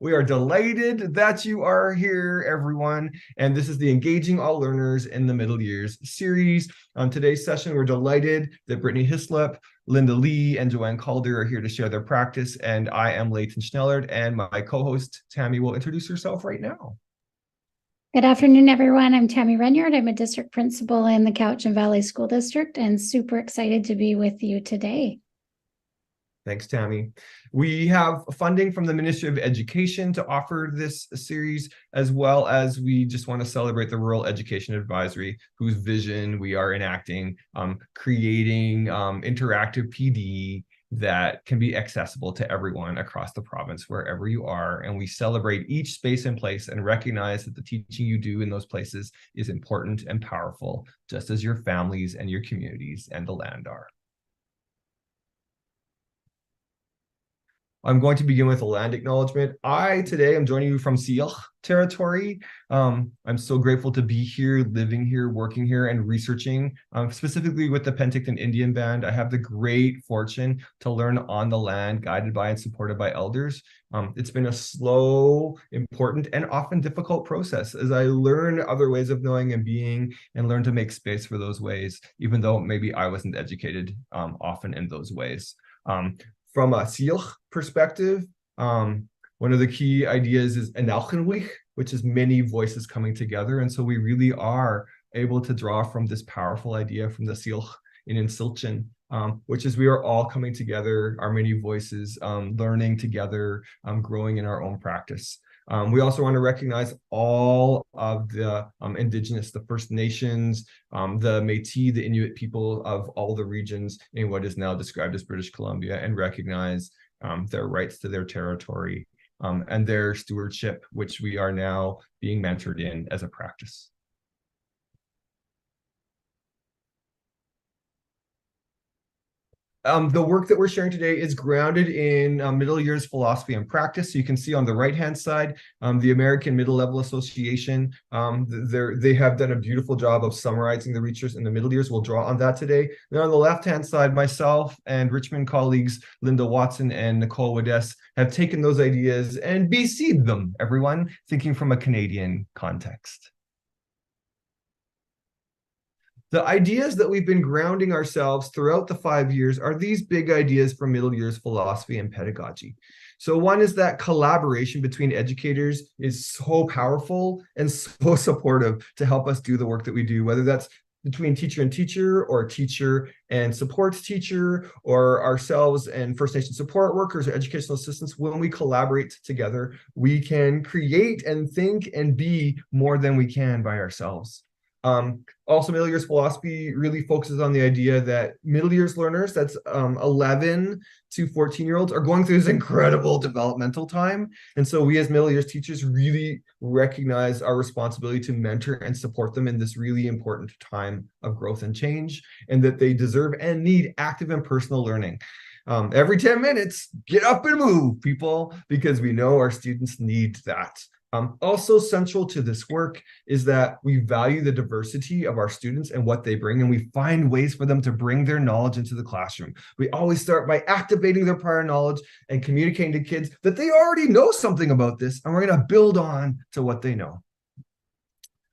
We are delighted that you are here, everyone. And this is the Engaging All Learners in the Middle Years series. On today's session, we're delighted that Brittani Hislop, Lynda Lee, and Joanne Calder are here to share their practice. And I am Leyton Schnellert, and my co-host, Tammy, will introduce herself right now. Good afternoon, everyone. I'm Tammy Renyard. I'm a district principal in the Cowichan Valley School District and super excited to be with you today. Thanks, Tammy. We have funding from the Ministry of Education to offer this series, as well as we just want to celebrate the Rural Education Advisory, whose vision we are enacting, creating interactive PD that can be accessible to everyone across the province, wherever you are. And we celebrate each space and place and recognize that the teaching you do in those places is important and powerful, just as your families and your communities and the land are. I'm going to begin with a land acknowledgement. Today am joining you from Syilx territory. I'm so grateful to be here, living here, working here, and researching, specifically with the Penticton Indian Band. I have the great fortune to learn on the land, guided by and supported by elders. It's been a slow, important, and often difficult process as I learn other ways of knowing and being and learn to make space for those ways, even though maybe I wasn't educated often in those ways. From a Syilx perspective, one of the key ideas is Enalchenwich, which is many voices coming together. And so we really are able to draw from this powerful idea from the Syilx in Insilchin, which is we are all coming together, our many voices, learning together, growing in our own practice. We also want to recognize all of the Indigenous, the First Nations, the Métis, the Inuit people of all the regions in what is now described as British Columbia, and recognize their rights to their territory and their stewardship, which we are now being mentored in as a practice. The work that we're sharing today is grounded in middle years philosophy and practice. So you can see on the right-hand side, the American Middle Level Association, they have done a beautiful job of summarizing the research in the middle years. We'll draw on that today. Then on the left-hand side, myself and Richmond colleagues, Lynda Watson and Nicole Wadess, have taken those ideas and BC'd them, everyone, thinking from a Canadian context. The ideas that we've been grounding ourselves throughout the 5 years are these big ideas from middle years philosophy and pedagogy. So one is that collaboration between educators is so powerful and so supportive to help us do the work that we do, whether that's between teacher and teacher, or teacher and supports teacher, or ourselves and First Nation support workers or educational assistants. When we collaborate together, we can create and think and be more than we can by ourselves. Also, middle years philosophy really focuses on the idea that middle years learners, that's 11 to 14-year-olds, are going through this incredible developmental time. And so we as middle years teachers really recognize our responsibility to mentor and support them in this really important time of growth and change, and that they deserve and need active and personal learning. Every 10 minutes, get up and move, people, because we know our students need that. Also central to this work is that we value the diversity of our students and what they bring, and we find ways for them to bring their knowledge into the classroom. We always start by activating their prior knowledge and communicating to kids that they already know something about this, and we're going to build on to what they know.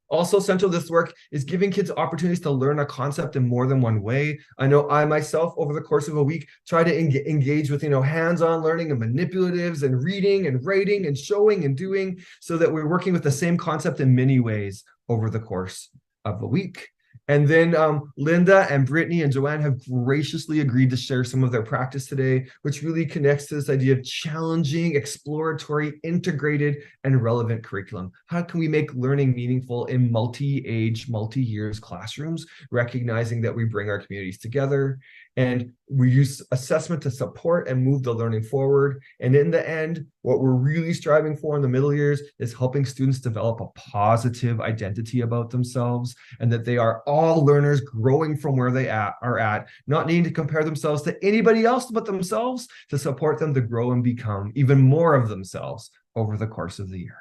Also central to this work is giving kids opportunities to learn a concept in more than one way. I know I myself, over the course of a week, try to engage with, hands-on learning and manipulatives and reading and writing and showing and doing, so that we're working with the same concept in many ways over the course of a week. And then Lynda and Brittani and Joanne have graciously agreed to share some of their practice today, which really connects to this idea of challenging, exploratory, integrated, and relevant curriculum. How can we make learning meaningful in multi-age, multi-years classrooms, recognizing that we bring our communities together, and we use assessment to support and move the learning forward. And in the end, what we're really striving for in the middle years is helping students develop a positive identity about themselves, and that they are all learners growing from where they are at, not needing to compare themselves to anybody else but themselves, to support them to grow and become even more of themselves over the course of the year.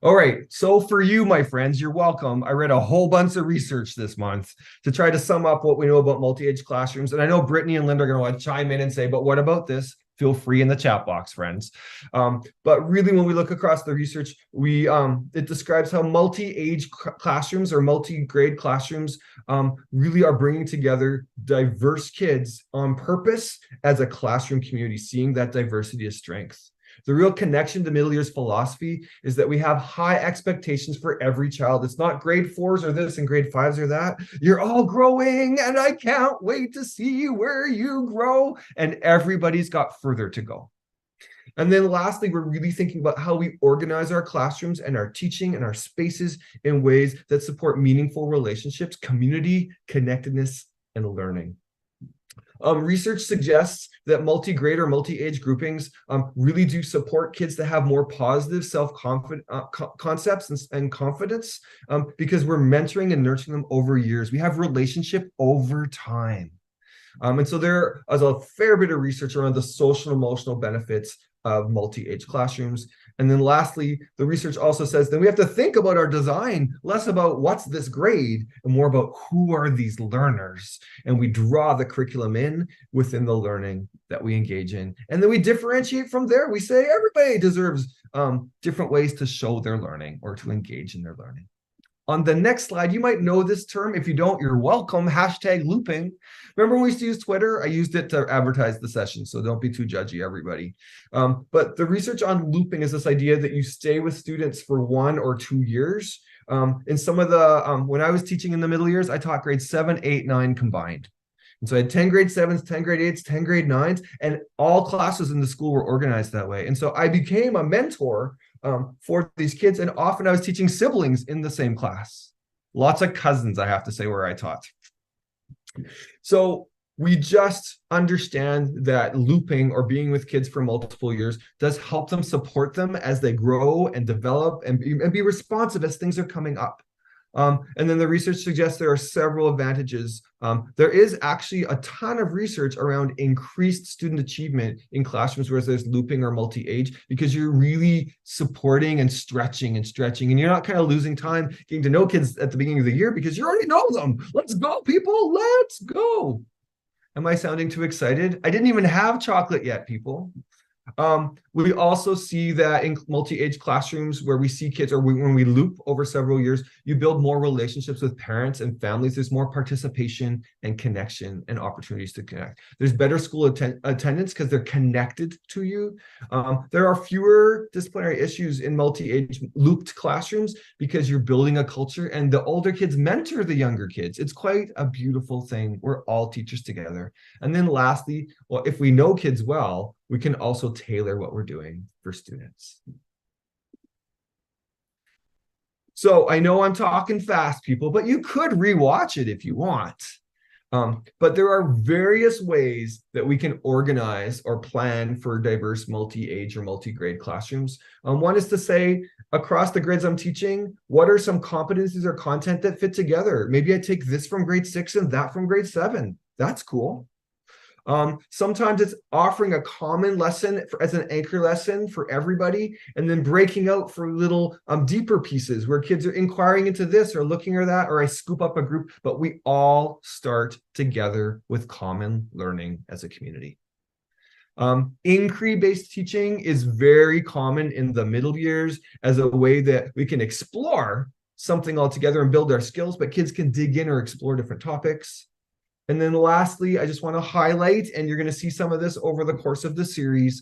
All right, so for you, my friends, you're welcome. I read a whole bunch of research this month to try to sum up what we know about multi-age classrooms. And I know Brittani and Lynda are going to want to chime in and say, but what about this? Feel free in the chat box, friends. But really, when we look across the research, it describes how multi-age classrooms or multi-grade classrooms really are bringing together diverse kids on purpose as a classroom community, seeing that diversity as strength. The real connection to middle years philosophy is that we have high expectations for every child. It's not grade 4s or this and grade 5s or that. You're all growing and I can't wait to see where you grow. And everybody's got further to go. And then lastly, we're really thinking about how we organize our classrooms and our teaching and our spaces in ways that support meaningful relationships, community, connectedness, and learning. Research suggests that multi-grade or multi-age groupings really do support kids to have more positive self-concepts and confidence because we're mentoring and nurturing them over years. We have relationship over time. And so there is a fair bit of research around the social and emotional benefits of multi-age classrooms. And then lastly, the research also says that we have to think about our design, less about what's this grade and more about who are these learners. And we draw the curriculum in within the learning that we engage in. And then we differentiate from there. We say everybody deserves different ways to show their learning or to engage in their learning. On the next slide, you might know this term. If you don't, you're welcome. Hashtag looping. Remember when we used to use Twitter? I used it to advertise the session, so don't be too judgy, everybody. But the research on looping is this idea that you stay with students for 1 or 2 years. In some of the, when I was teaching in the middle years, I taught grades 7, 8, 9 combined. And so I had 10 grade 7s, 10 grade 8s, 10 grade 9s, and all classes in the school were organized that way. And so I became a mentor for these kids. And often I was teaching siblings in the same class. Lots of cousins, I have to say, where I taught. So we just understand that looping or being with kids for multiple years does help them support them as they grow and develop and be responsive as things are coming up. And then the research suggests there are several advantages. There is actually a ton of research around increased student achievement in classrooms where there's looping or multi-age, because you're really supporting and stretching, and you're not kind of losing time getting to know kids at the beginning of the year because you already know them. Let's go, people. Let's go. Am I sounding too excited? I didn't even have chocolate yet, people. We also see that in multi-age classrooms where we see kids, or when we loop over several years, you build more relationships with parents and families. There's more participation and connection and opportunities to connect. There's better school attendance because they're connected to you. There are fewer disciplinary issues in multi-age looped classrooms because you're building a culture and the older kids mentor the younger kids. It's quite a beautiful thing. We're all teachers together. And then lastly, well, if we know kids well, we can also tailor what we're doing for students. So I know I'm talking fast, people, but you could rewatch it if you want. But there are various ways that we can organize or plan for diverse multi-age or multi-grade classrooms. One is to say, across the grids I'm teaching, what are some competencies or content that fit together? Maybe I take this from grade 6 and that from grade 7. That's cool. Sometimes it's offering a common lesson as an anchor lesson for everybody, and then breaking out for little deeper pieces where kids are inquiring into this or looking at that, or I scoop up a group, but we all start together with common learning as a community. Inquiry-based teaching is very common in the middle years as a way that we can explore something all together and build our skills, but kids can dig in or explore different topics. And then lastly, I just want to highlight, and you're going to see some of this over the course of the series,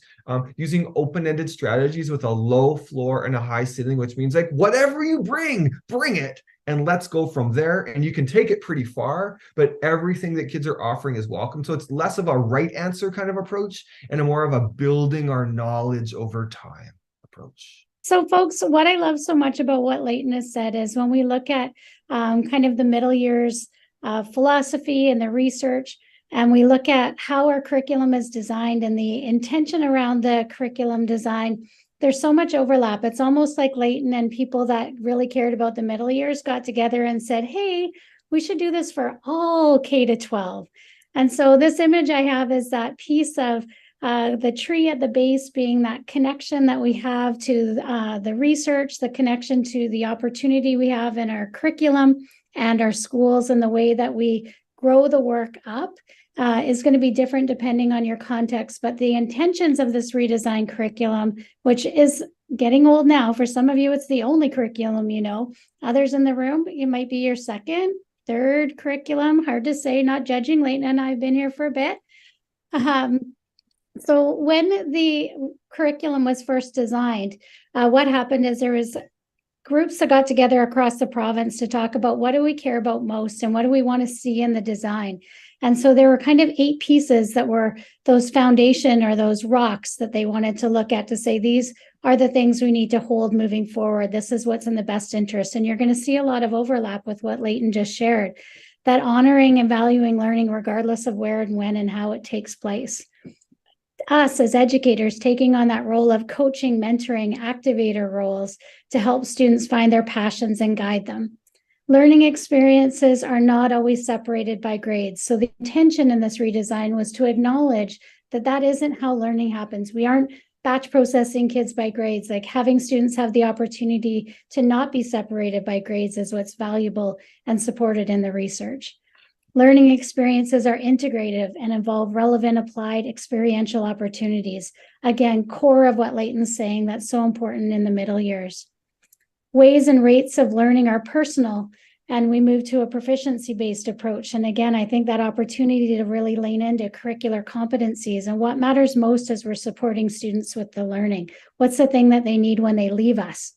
using open-ended strategies with a low floor and a high ceiling, which means like whatever you bring it, and let's go from there. And you can take it pretty far, but everything that kids are offering is welcome. So it's less of a right answer kind of approach and a more of a building our knowledge over time approach. So folks, what I love so much about what Leyton has said is when we look at kind of the middle years philosophy and the research, and we look at how our curriculum is designed and the intention around the curriculum design, there's so much overlap. It's almost like Leyton and people that really cared about the middle years got together and said, hey, we should do this for all K to 12. And so this image I have is that piece of the tree at the base being that connection that we have to the research, the connection to the opportunity we have in our curriculum and our schools, and the way that we grow the work up is going to be different depending on your context. But the intentions of this redesigned curriculum, which is getting old now, for some of you, it's the only curriculum, you know. Others in the room, it might be your second, third curriculum. Hard to say, not judging. Leyton and I have been here for a bit. So when the curriculum was first designed, what happened is there was groups that got together across the province to talk about what do we care about most and what do we want to see in the design. And so there were kind of 8 pieces that were those foundation or those rocks that they wanted to look at to say, these are the things we need to hold moving forward. This is what's in the best interest. And you're going to see a lot of overlap with what Leyton just shared, that honoring and valuing learning regardless of where and when and how it takes place. Us as educators taking on that role of coaching, mentoring, activator roles to help students find their passions and guide them. Learning experiences are not always separated by grades. So the intention in this redesign was to acknowledge that that isn't how learning happens. We aren't batch processing kids by grades. Like, having students have the opportunity to not be separated by grades is what's valuable and supported in the research. Learning experiences are integrative and involve relevant applied experiential opportunities. Again, core of what Leyton's saying, that's so important in the middle years. Ways and rates of learning are personal, and we move to a proficiency-based approach. And again, I think that opportunity to really lean into curricular competencies and what matters most as we're supporting students with the learning. What's the thing that they need when they leave us?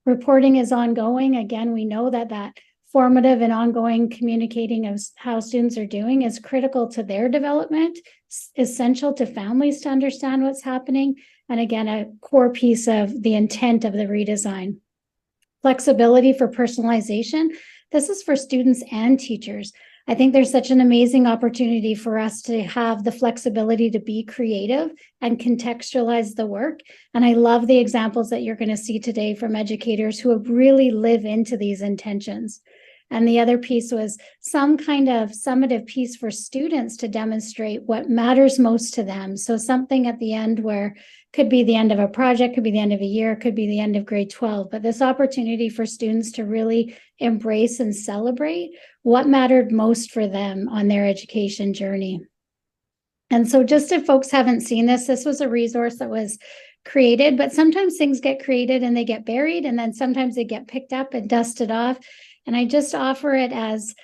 Reporting is ongoing. Again, we know that formative and ongoing communicating of how students are doing is critical to their development, essential to families to understand what's happening, and again, a core piece of the intent of the redesign. Flexibility for personalization. This is for students and teachers. I think there's such an amazing opportunity for us to have the flexibility to be creative and contextualize the work. And I love the examples that you're going to see today from educators who have really live into these intentions. And the other piece was some kind of summative piece for students to demonstrate what matters most to them. So something at the end where could be the end of a project, could be the end of a year, could be the end of grade 12, but this opportunity for students to really embrace and celebrate what mattered most for them on their education journey. And so just if folks haven't seen this, this was a resource that was created, but sometimes things get created and they get buried, and then sometimes they get picked up and dusted off. And I just offer it as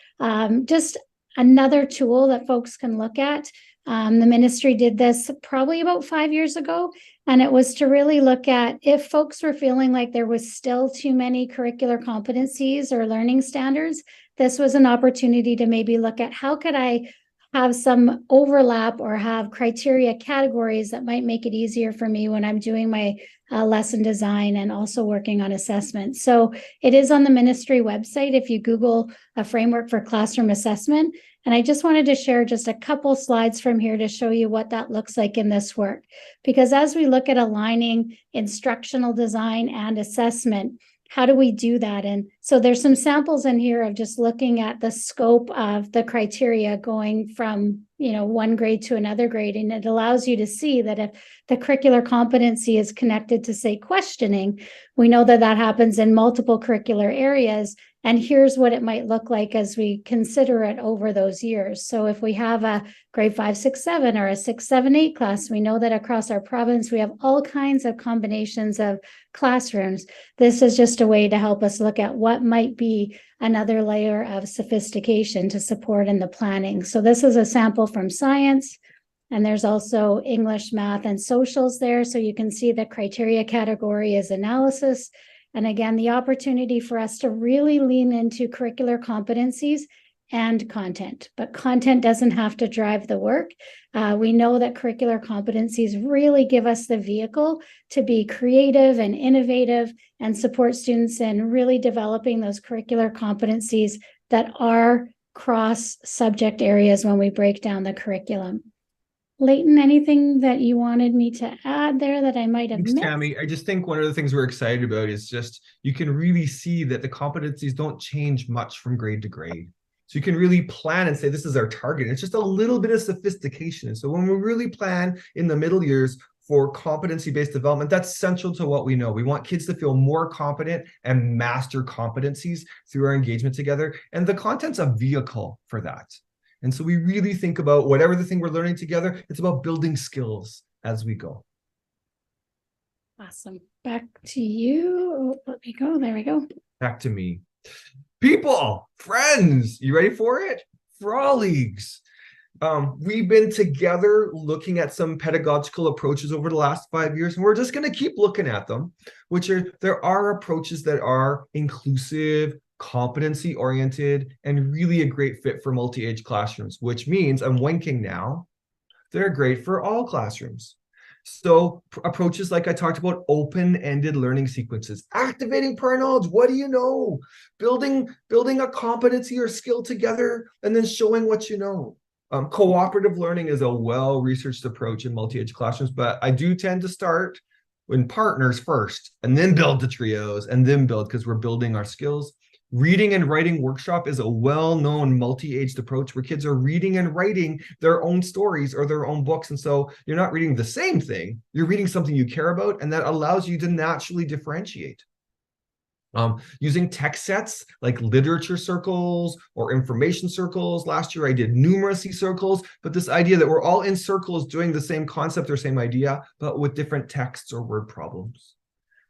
just another tool that folks can look at. The ministry did this probably about 5 years ago, and it was to really look at if folks were feeling like there was still too many curricular competencies or learning standards, this was an opportunity to maybe look at how could I have some overlap or have criteria categories that might make it easier for me when I'm doing my lesson design and also working on assessment. So it is on the ministry website if you Google a framework for classroom assessment. And I just wanted to share just a couple slides from here to show you what that looks like in this work. Because as we look at aligning instructional design and assessment, how do we do that? And so there's some samples in here of just looking at the scope of the criteria going from, one grade to another grade. And it allows you to see that if the curricular competency is connected to, say, questioning, we know that that happens in multiple curricular areas. And here's what it might look like as we consider it over those years. So if we have a grade 5, 6, 7 or a 6, 7, 8 class, we know that across our province, we have all kinds of combinations of classrooms. This is just a way to help us look at what might be another layer of sophistication to support in the planning. So this is a sample from science, and there's also English, math, and socials there. So you can see the criteria category is analysis. And again, the opportunity for us to really lean into curricular competencies and content, but content doesn't have to drive the work. We know that curricular competencies really give us the vehicle to be creative and innovative and support students in really developing those curricular competencies that are cross subject areas when we break down the curriculum. Leyton, anything that you wanted me to add there that I might have missed? Tammy, I just think one of the things we're excited about is just you can really see that the competencies don't change much from grade to grade. So you can really plan and say, this is our target. It's just a little bit of sophistication. So when we really plan in the middle years for competency-based development, that's central to what we know. We want kids to feel more competent and master competencies through our engagement together. And the content's a vehicle for that. And so we really think about whatever the thing we're learning together, it's about building skills as we go. Awesome. Back to you. Oh, let me go. There we go. Back to me. People, friends, you ready for it? Frolics. We've been together looking at some pedagogical approaches over the last 5 years, and we're just going to keep looking at them, there are approaches that are inclusive, competency oriented, and really a great fit for multi-age classrooms, which means I'm winking now, they're great for all classrooms. So approaches like I talked about, open-ended learning sequences, activating prior knowledge. What do you know? Building a competency or skill together, and then showing what you know. Cooperative learning is a well-researched approach in multi-age classrooms, but I do tend to start in partners first, and then build the trios, and then build, because we're building our skills. Reading and writing workshop is a well-known multi-aged approach where kids are reading and writing their own stories or their own books. And so you're not reading the same thing, you're reading something you care about, and that allows you to naturally differentiate. Using text sets like literature circles or information circles. Last year I did numeracy circles, but this idea that we're all in circles doing the same concept or same idea, but with different texts or word problems.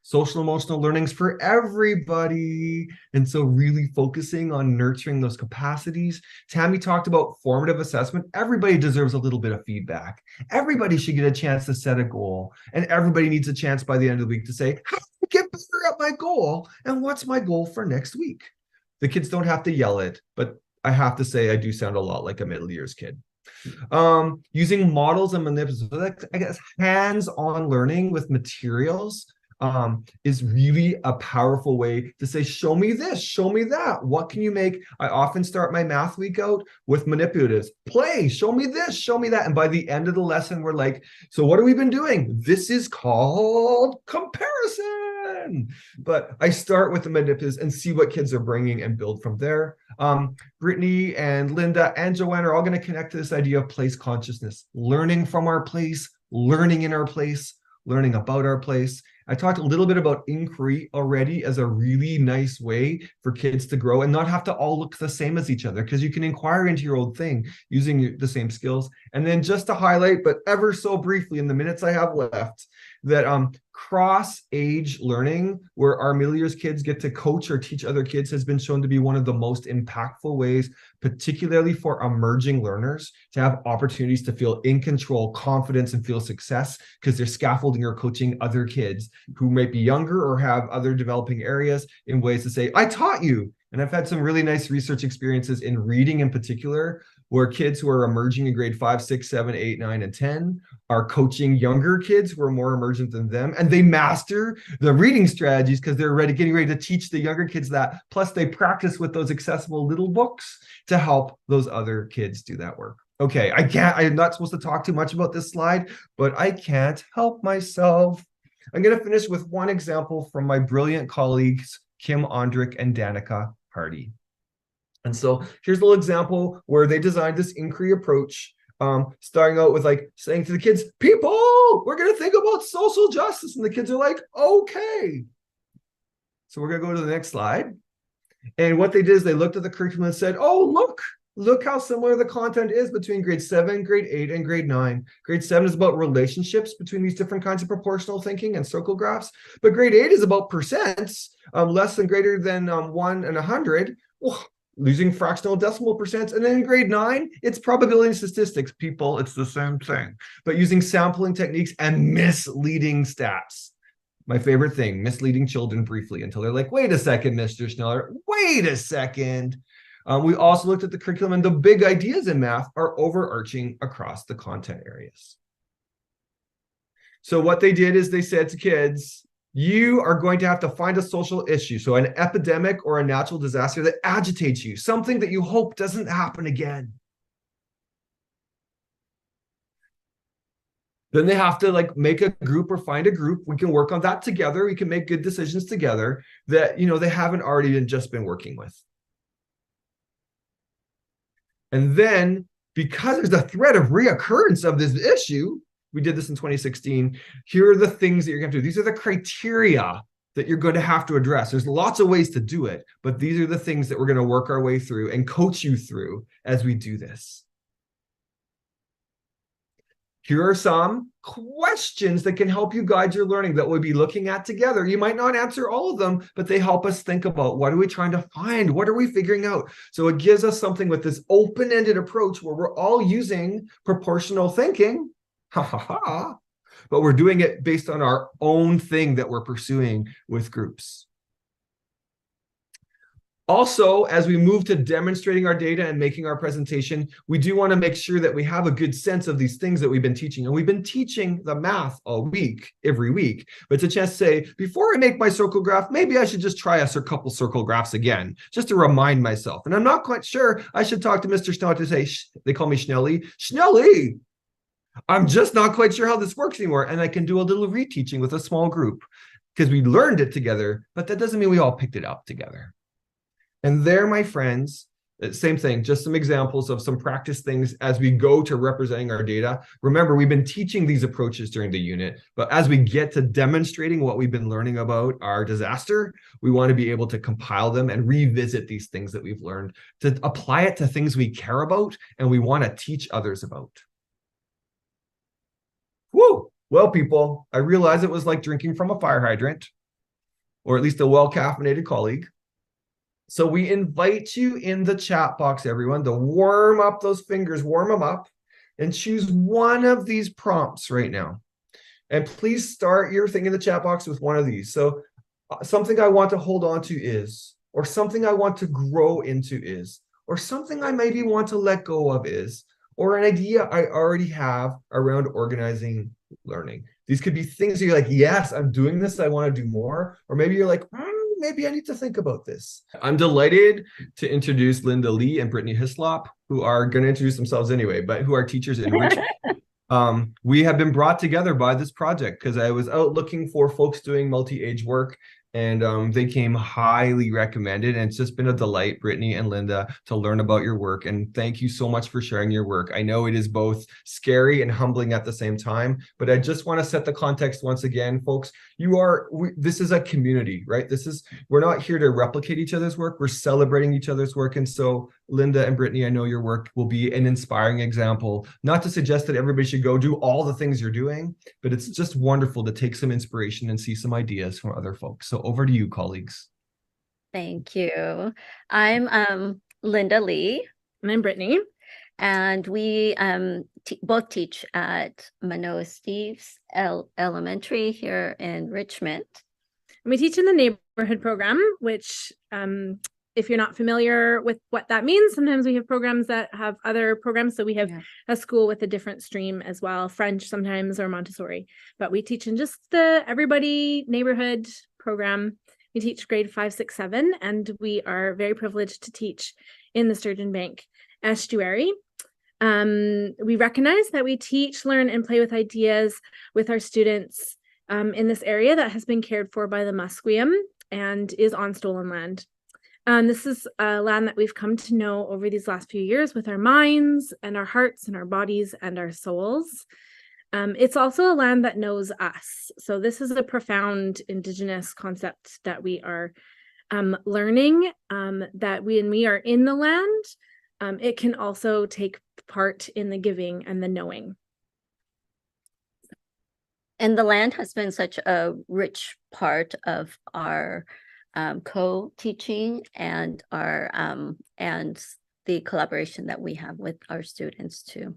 Social emotional learnings for everybody. And so really focusing on nurturing those capacities. Tammy talked about formative assessment. Everybody deserves a little bit of feedback. Everybody should get a chance to set a goal. And everybody needs a chance by the end of the week to say, how do I get better at my goal? And what's my goal for next week? The kids don't have to yell it, but I have to say I do sound a lot like a middle years kid. Using models and manipulation, I guess hands-on learning with materials is really a powerful way to say, show me this, show me that. What can you make? I often start my math week out with manipulatives. Play, show me this, show me that. And by the end of the lesson, we're like, so what have we been doing? This is called comparison. But I start with the manipulatives and see what kids are bringing and build from there. Brittani and Lynda and Joanne are all going to connect to this idea of place consciousness, learning from our place, learning in our place, learning about our place. I talked a little bit about inquiry already as a really nice way for kids to grow and not have to all look the same as each other, because you can inquire into your old thing using the same skills. And then just to highlight, but ever so briefly in the minutes I have left, that cross-age learning, where our middle years kids get to coach or teach other kids, has been shown to be one of the most impactful ways, particularly for emerging learners, to have opportunities to feel in control, confidence, and feel success, because they're scaffolding or coaching other kids who might be younger or have other developing areas in ways to say, I taught you. And I've had some really nice research experiences in reading in particular, where kids who are emerging in grade 5, 6, 7, 8, 9, and 10 are coaching younger kids who are more emergent than them. And they master the reading strategies because they're getting ready to teach the younger kids that. Plus, they practice with those accessible little books to help those other kids do that work. Okay, I'm not supposed to talk too much about this slide, but I can't help myself. I'm going to finish with one example from my brilliant colleagues, Kim Ondrick and Danica Hardy. And so here's a little example where they designed this inquiry approach, starting out with like saying to the kids, people, we're going to think about social justice. And the kids are like, okay. So we're going to go to the next slide. And what they did is they looked at the curriculum and said, oh, look how similar the content is between grade 7, grade 8, and grade 9. Grade 7 is about relationships between these different kinds of proportional thinking and circle graphs. But grade 8 is about percents, less than greater than 1 and 100. Oh, losing fractional decimal percents. And then in grade 9, it's probability and statistics. People, it's the same thing, but using sampling techniques and misleading stats. My favorite thing, misleading children briefly until they're like, wait a second, Mr. Schnellert, wait a second. We also looked at the curriculum, and the big ideas in math are overarching across the content areas. So what they did is they said to kids, you are going to have to find a social issue, so an epidemic or a natural disaster that agitates you, something that you hope doesn't happen again. Then they have to like make a group or find a group. We can work on that together. We can make good decisions together that, you know, they haven't already just been working with. And then, because there's a threat of reoccurrence of this issue, we did this in 2016, here are the things that you're going to do. These are the criteria that you're going to have to address. There's lots of ways to do it, but these are the things that we're going to work our way through and coach you through as we do this. Here are some questions that can help you guide your learning that we'll be looking at together. You might not answer all of them, but they help us think about what are we trying to find? What are we figuring out? So it gives us something with this open-ended approach where we're all using proportional thinking, ha ha ha, but we're doing it based on our own thing that we're pursuing with groups. Also, as we move to demonstrating our data and making our presentation, we do want to make sure that we have a good sense of these things that we've been teaching. And we've been teaching the math all week, every week. But it's a chance to say, before I make my circle graph, maybe I should just try a couple circle graphs again, just to remind myself. And I'm not quite sure I should talk to Mr. Schnellert to say, they call me Schnelly. Schnelly, I'm just not quite sure how this works anymore. And I can do a little reteaching with a small group because we learned it together, but that doesn't mean we all picked it up together. And there, my friends, same thing, just some examples of some practice things as we go to representing our data. Remember, we've been teaching these approaches during the unit, but as we get to demonstrating what we've been learning about our disaster, we want to be able to compile them and revisit these things that we've learned to apply it to things we care about and we want to teach others about. Woo! Well, people, I realize it was like drinking from a fire hydrant, or at least a well-caffeinated colleague. So we invite you in the chat box, everyone, to warm up those fingers, warm them up, and choose one of these prompts right now. And please start your thing in the chat box with one of these. So something I want to hold on to is, or something I want to grow into is, or something I maybe want to let go of is, or an idea I already have around organizing learning. These could be things you're like, yes, I'm doing this, I want to do more. Or maybe you're like, maybe I need to think about this. I'm delighted to introduce Lynda Lee and Brittani Hislop, who are going to introduce themselves anyway, but who are teachers in Richmond. We have been brought together by this project because I was out looking for folks doing multi-age work, and they came highly recommended. And it's just been a delight, Brittani and Lynda, to learn about your work. And thank you so much for sharing your work. I know it is both scary and humbling at the same time, but I just want to set the context once again, folks. This is a community, right? We're not here to replicate each other's work. We're celebrating each other's work. And so Lynda and Brittani, I know your work will be an inspiring example, not to suggest that everybody should go do all the things you're doing, but it's just wonderful to take some inspiration and see some ideas from other folks. So over to you, colleagues. Thank you. I'm Lynda Lee. And I'm Brittani. And we both teach at Manoa Steve's Elementary here in Richmond. And we teach in the neighborhood program, which if you're not familiar with what that means, sometimes we have programs that have other programs. So we have a school with a different stream as well, French sometimes or Montessori. But we teach in just the everybody neighborhood program. We teach grade 5, 6, 7, and we are very privileged to teach in the Sturgeon Bank estuary. We recognize that we teach, learn, and play with ideas with our students in this area that has been cared for by the Musqueam and is on stolen land. This is a land that we've come to know over these last few years with our minds and our hearts and our bodies and our souls. It's also a land that knows us. So this is a profound Indigenous concept that we are learning, that when we are in the land, it can also take part in the giving and the knowing. And the land has been such a rich part of our co-teaching and our and the collaboration that we have with our students too.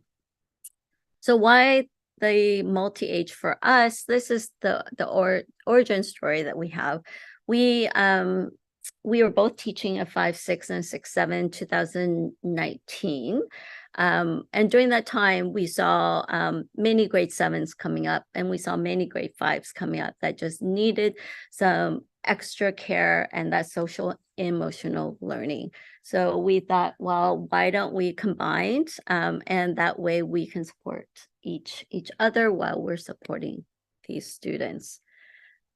So why the multi-age for us? This is the origin story that we have. We were both teaching a 5, 6, and 6, 7, 2019. And during that time, we saw many grade 7s coming up, and we saw many grade 5s coming up that just needed some extra care and that social emotional learning. So we thought, well, why don't we combine, and that way we can support each other while we're supporting these students.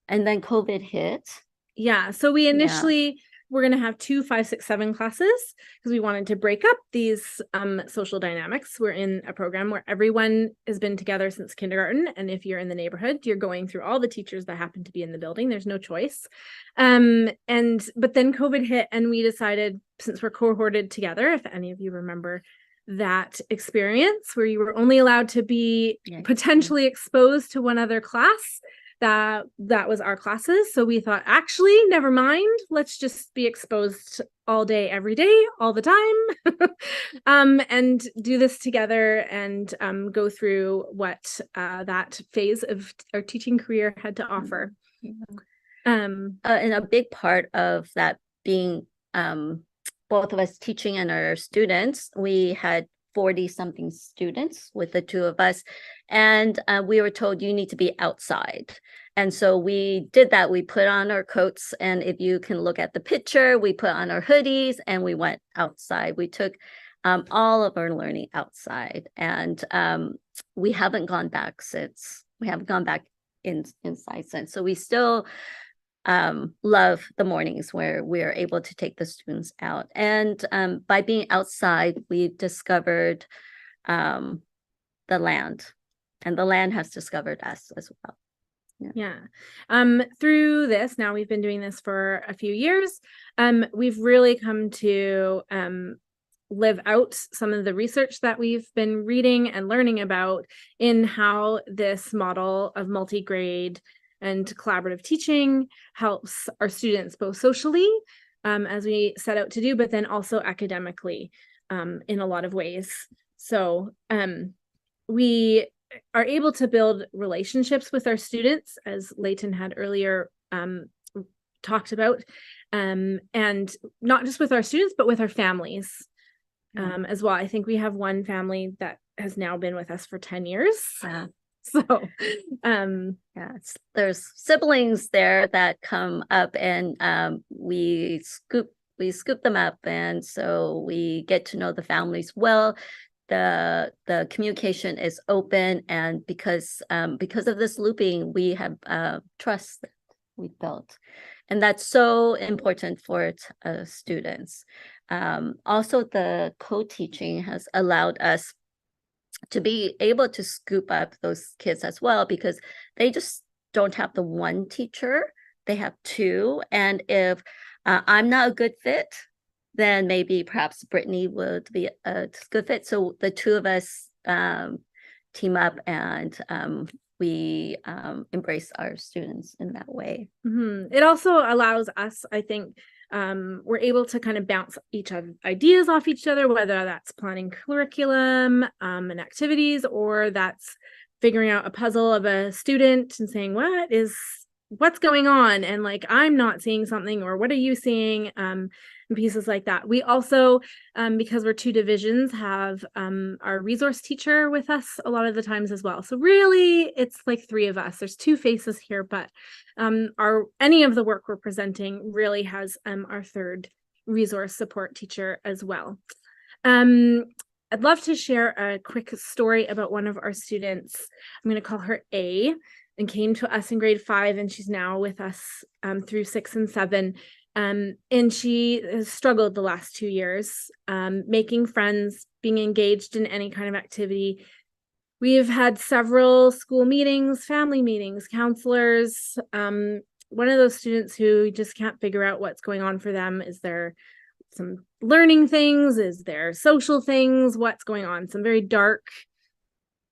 And then COVID hit. Yeah, so we initially were going to have 2 5, 6, 7 classes because we wanted to break up these social dynamics. We're in a program where everyone has been together since kindergarten, and if you're in the neighborhood, you're going through all the teachers that happen to be in the building. There's no choice. But then COVID hit, and we decided, since we're cohorted together, if any of you remember that experience where you were only allowed to be Yeah. potentially exposed to one other class. That was our classes. So we thought, actually, never mind. Let's just be exposed all day, every day, all the time, and do this together and go through what that phase of our teaching career had to offer. And a big part of that being both of us teaching and our students, we had 40 something students with the two of us, and we were told you need to be outside. And so we did that. We put on our coats, and if you can look at the picture, we put on our hoodies and we went outside. We took all of our learning outside, and we haven't gone back since. We haven't gone back inside since. So we still love the mornings where we're able to take the students out. And by being outside, we've discovered the land, and the land has discovered us as well. Yeah. Through this, now we've been doing this for a few years, we've really come to live out some of the research that we've been reading and learning about in how this model of multi-grade and collaborative teaching helps our students both socially, as we set out to do, but then also academically in a lot of ways. So we are able to build relationships with our students, as Leyton had earlier talked about, and not just with our students, but with our families as well. I think we have one family that has now been with us for 10 years. So there's siblings there that come up, and we scoop them up, and so we get to know the families well. The communication is open, and because of this looping, we have trust that we built, and that's so important for students. Also, the co-teaching has allowed us to be able to scoop up those kids as well, because they just don't have the one teacher, they have two. And if I'm not a good fit, then maybe perhaps Brittani would be a good fit. So the two of us team up, and we embrace our students in that way. It also allows us, I think, we're able to kind of bounce each other's ideas off each other, whether that's planning curriculum and activities, or that's figuring out a puzzle of a student and saying, what's going on? And like, I'm not seeing something, or what are you seeing? And pieces like that. We also, because we're two divisions, have our resource teacher with us a lot of the times as well. So really, it's like three of us. There's two faces here, but any of the work we're presenting really has our third resource support teacher as well. I'd love to share a quick story about one of our students. I'm going to call her A, and came to us in grade 5, and she's now with us through 6 and 7. And she has struggled the last 2 years, making friends, being engaged in any kind of activity. We've had several school meetings, family meetings, counselors. One of those students who just can't figure out what's going on for them. Is there some learning things? Is there social things? What's going on? Some very dark,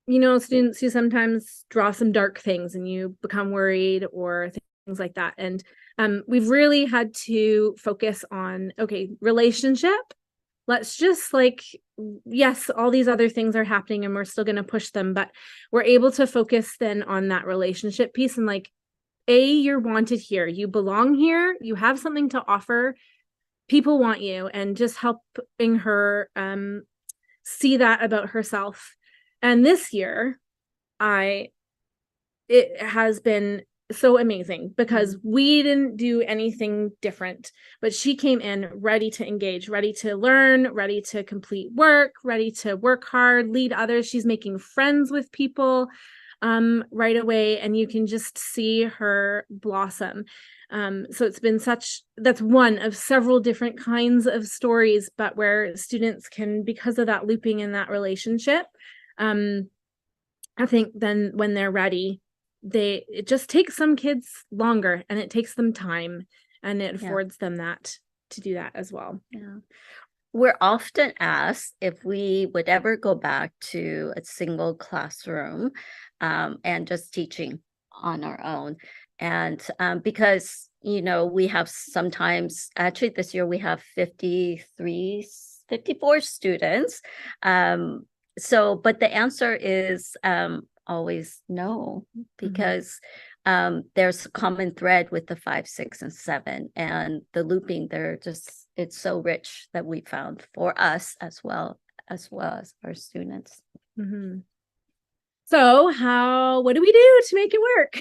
students who sometimes draw some dark things, and you become worried or things like that. And we've really had to focus on, okay, relationship. Let's just yes, all these other things are happening and we're still going to push them, but we're able to focus then on that relationship piece and you're wanted here. You belong here. You have something to offer. People want you, and just helping her see that about herself. And this year, it has been so amazing, because we didn't do anything different, but she came in ready to engage, ready to learn, ready to complete work, ready to work hard, lead others. She's making friends with people right away, and you can just see her blossom. So it's been that's one of several different kinds of stories, but where students can, because of that looping in that relationship, I think then when they're ready, it just takes some kids longer, and it takes them time, and it affords them that to do that as well. Yeah. we're often asked if we would ever go back to a single classroom and just teaching on our own. And because, you know, we have sometimes, actually this year we have 54 students. So, but the answer is always no, because there's a common thread with the 5, 6, and 7, and the looping. They're just, it's so rich that we found for us as well as our students. Mm-hmm. So what do we do to make it work?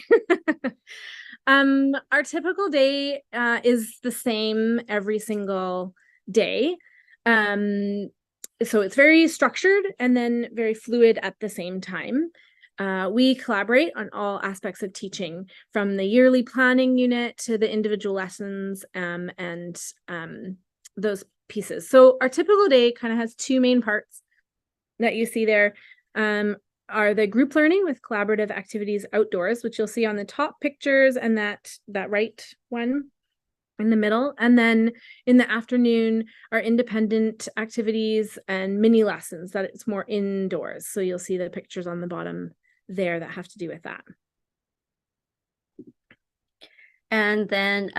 Our typical day is the same every single day. So it's very structured and then very fluid at the same time. We collaborate on all aspects of teaching, from the yearly planning unit to the individual lessons and those pieces. So our typical day kind of has 2 main parts that you see there. Are the group learning with collaborative activities outdoors, which you'll see on the top pictures, and that right one in the middle. And then in the afternoon are independent activities and mini lessons that it's more indoors. So you'll see the pictures on the bottom there that have to do with that. And then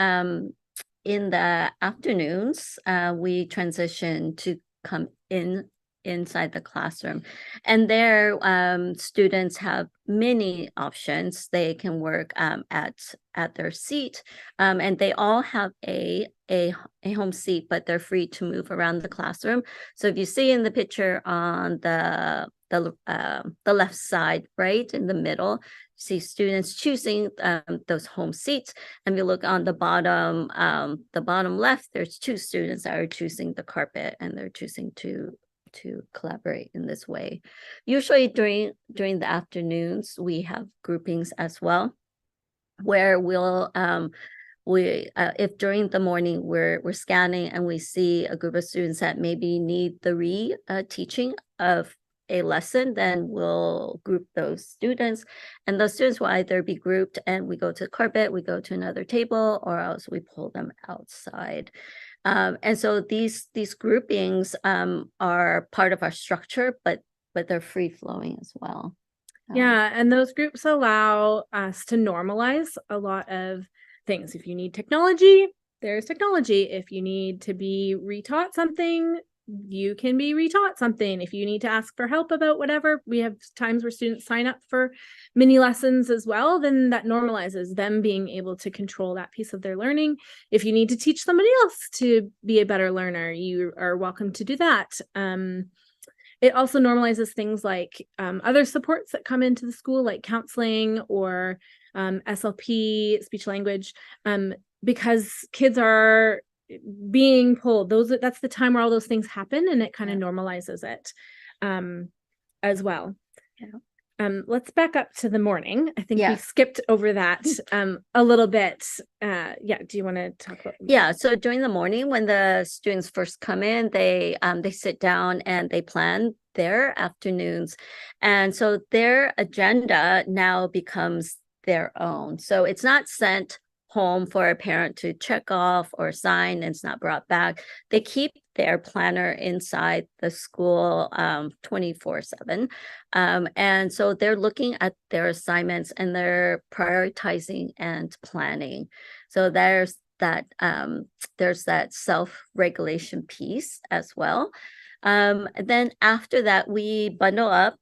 in the afternoons, we transition to come inside the classroom, and there students have many options. They can work at their seat, and they all have a home seat, but they're free to move around the classroom. So if you see in the picture on the left side, right in the middle, see students choosing those home seats. And if you look on the bottom left, there's 2 students that are choosing the carpet, and they're choosing to collaborate in this way. Usually during the afternoons, we have groupings as well, where we'll if during the morning we're scanning and we see a group of students that maybe need the teaching of a lesson, then we'll group those students, and those students will either be grouped and we go to the carpet, we go to another table, or else we pull them outside. And so these groupings are part of our structure, but they're free flowing as well. Yeah, and those groups allow us to normalize a lot of things. If you need technology, there's technology. If you need to be retaught something, you can be retaught something. If you need to ask for help about whatever, we have times where students sign up for mini lessons as well, then that normalizes them being able to control that piece of their learning. If you need to teach somebody else to be a better learner, you are welcome to do that. It also normalizes things like other supports that come into the school, like counseling or SLP, speech language, because kids are being pulled. That's the time where all those things happen, and it kind of normalizes it as well. Let's back up to the morning. I think we skipped over that a little bit. Do you want to talk about so during the morning, when the students first come in, they sit down and they plan their afternoons, and so their agenda now becomes their own. So it's not sent home for a parent to check off or sign, and it's not brought back. They keep their planner inside the school 24/7. And so they're looking at their assignments and they're prioritizing and planning. So there's that self-regulation piece as well. Then after that, we bundle up,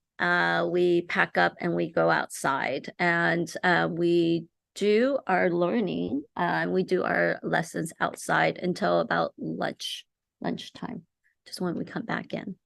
we pack up, and we go outside, and we do our learning, we do our lessons outside until about lunchtime, just when we come back in.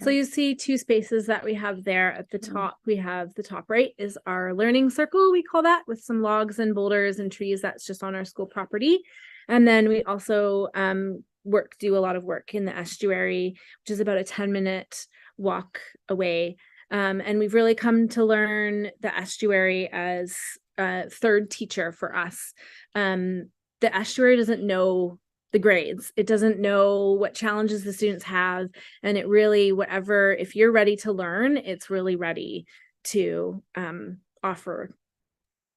So you see 2 spaces that we have there at the top. We have the top right is our learning circle, we call that, with some logs and boulders and trees. That's just on our school property. And then we also do a lot of work in the estuary, which is about a 10-minute walk away. And we've really come to learn the estuary as third teacher for us. The estuary doesn't know the grades. It doesn't know what challenges the students have. And it really, if you're ready to learn, it's really ready to offer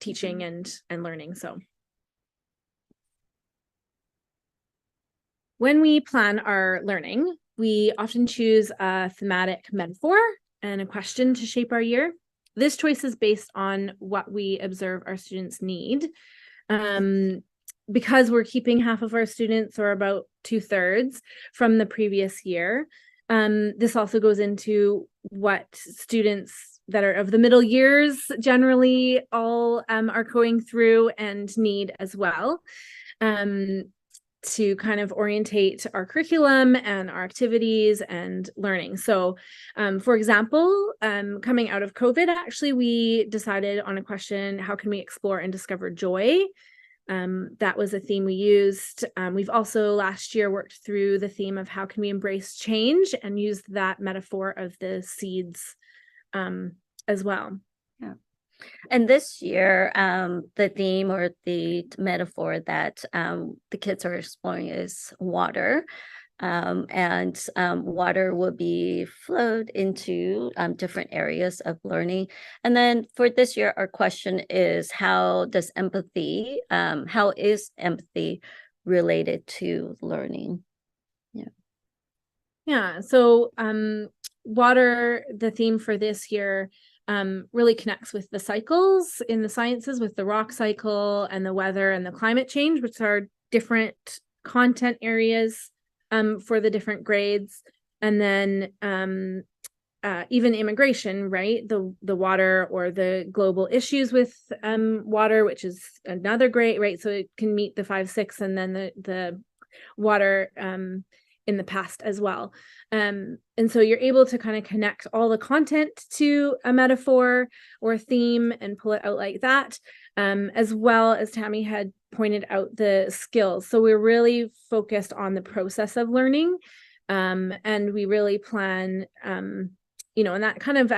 teaching and learning. So when we plan our learning, we often choose a thematic metaphor and a question to shape our year. This choice is based on what we observe our students need. Because we're keeping half of our students, or about 2/3, from the previous year. This also goes into what students that are of the middle years generally all are going through and need as well, to kind of orientate our curriculum and our activities and learning. So, for example, coming out of COVID, actually, we decided on a question: how can we explore and discover joy? That was a theme we used. We've also last year worked through the theme of how can we embrace change, and used that metaphor of the seeds as well. Yeah. And this year, the theme or the metaphor that the kids are exploring is water. Water will be flowed into different areas of learning. And then for this year, our question is, how is empathy related to learning? Yeah. So water, the theme for this year, really connects with the cycles in the sciences, with the rock cycle and the weather and the climate change, which are different content areas for the different grades. And then even immigration, right? The water, or the global issues with water, which is another grade, right? So it can meet the 5, 6, and then the water in the past as well. And so you're able to kind of connect all the content to a metaphor or a theme and pull it out like that, as well as Tammy had pointed out the skills. So we're really focused on the process of learning, and we really plan, and that kind of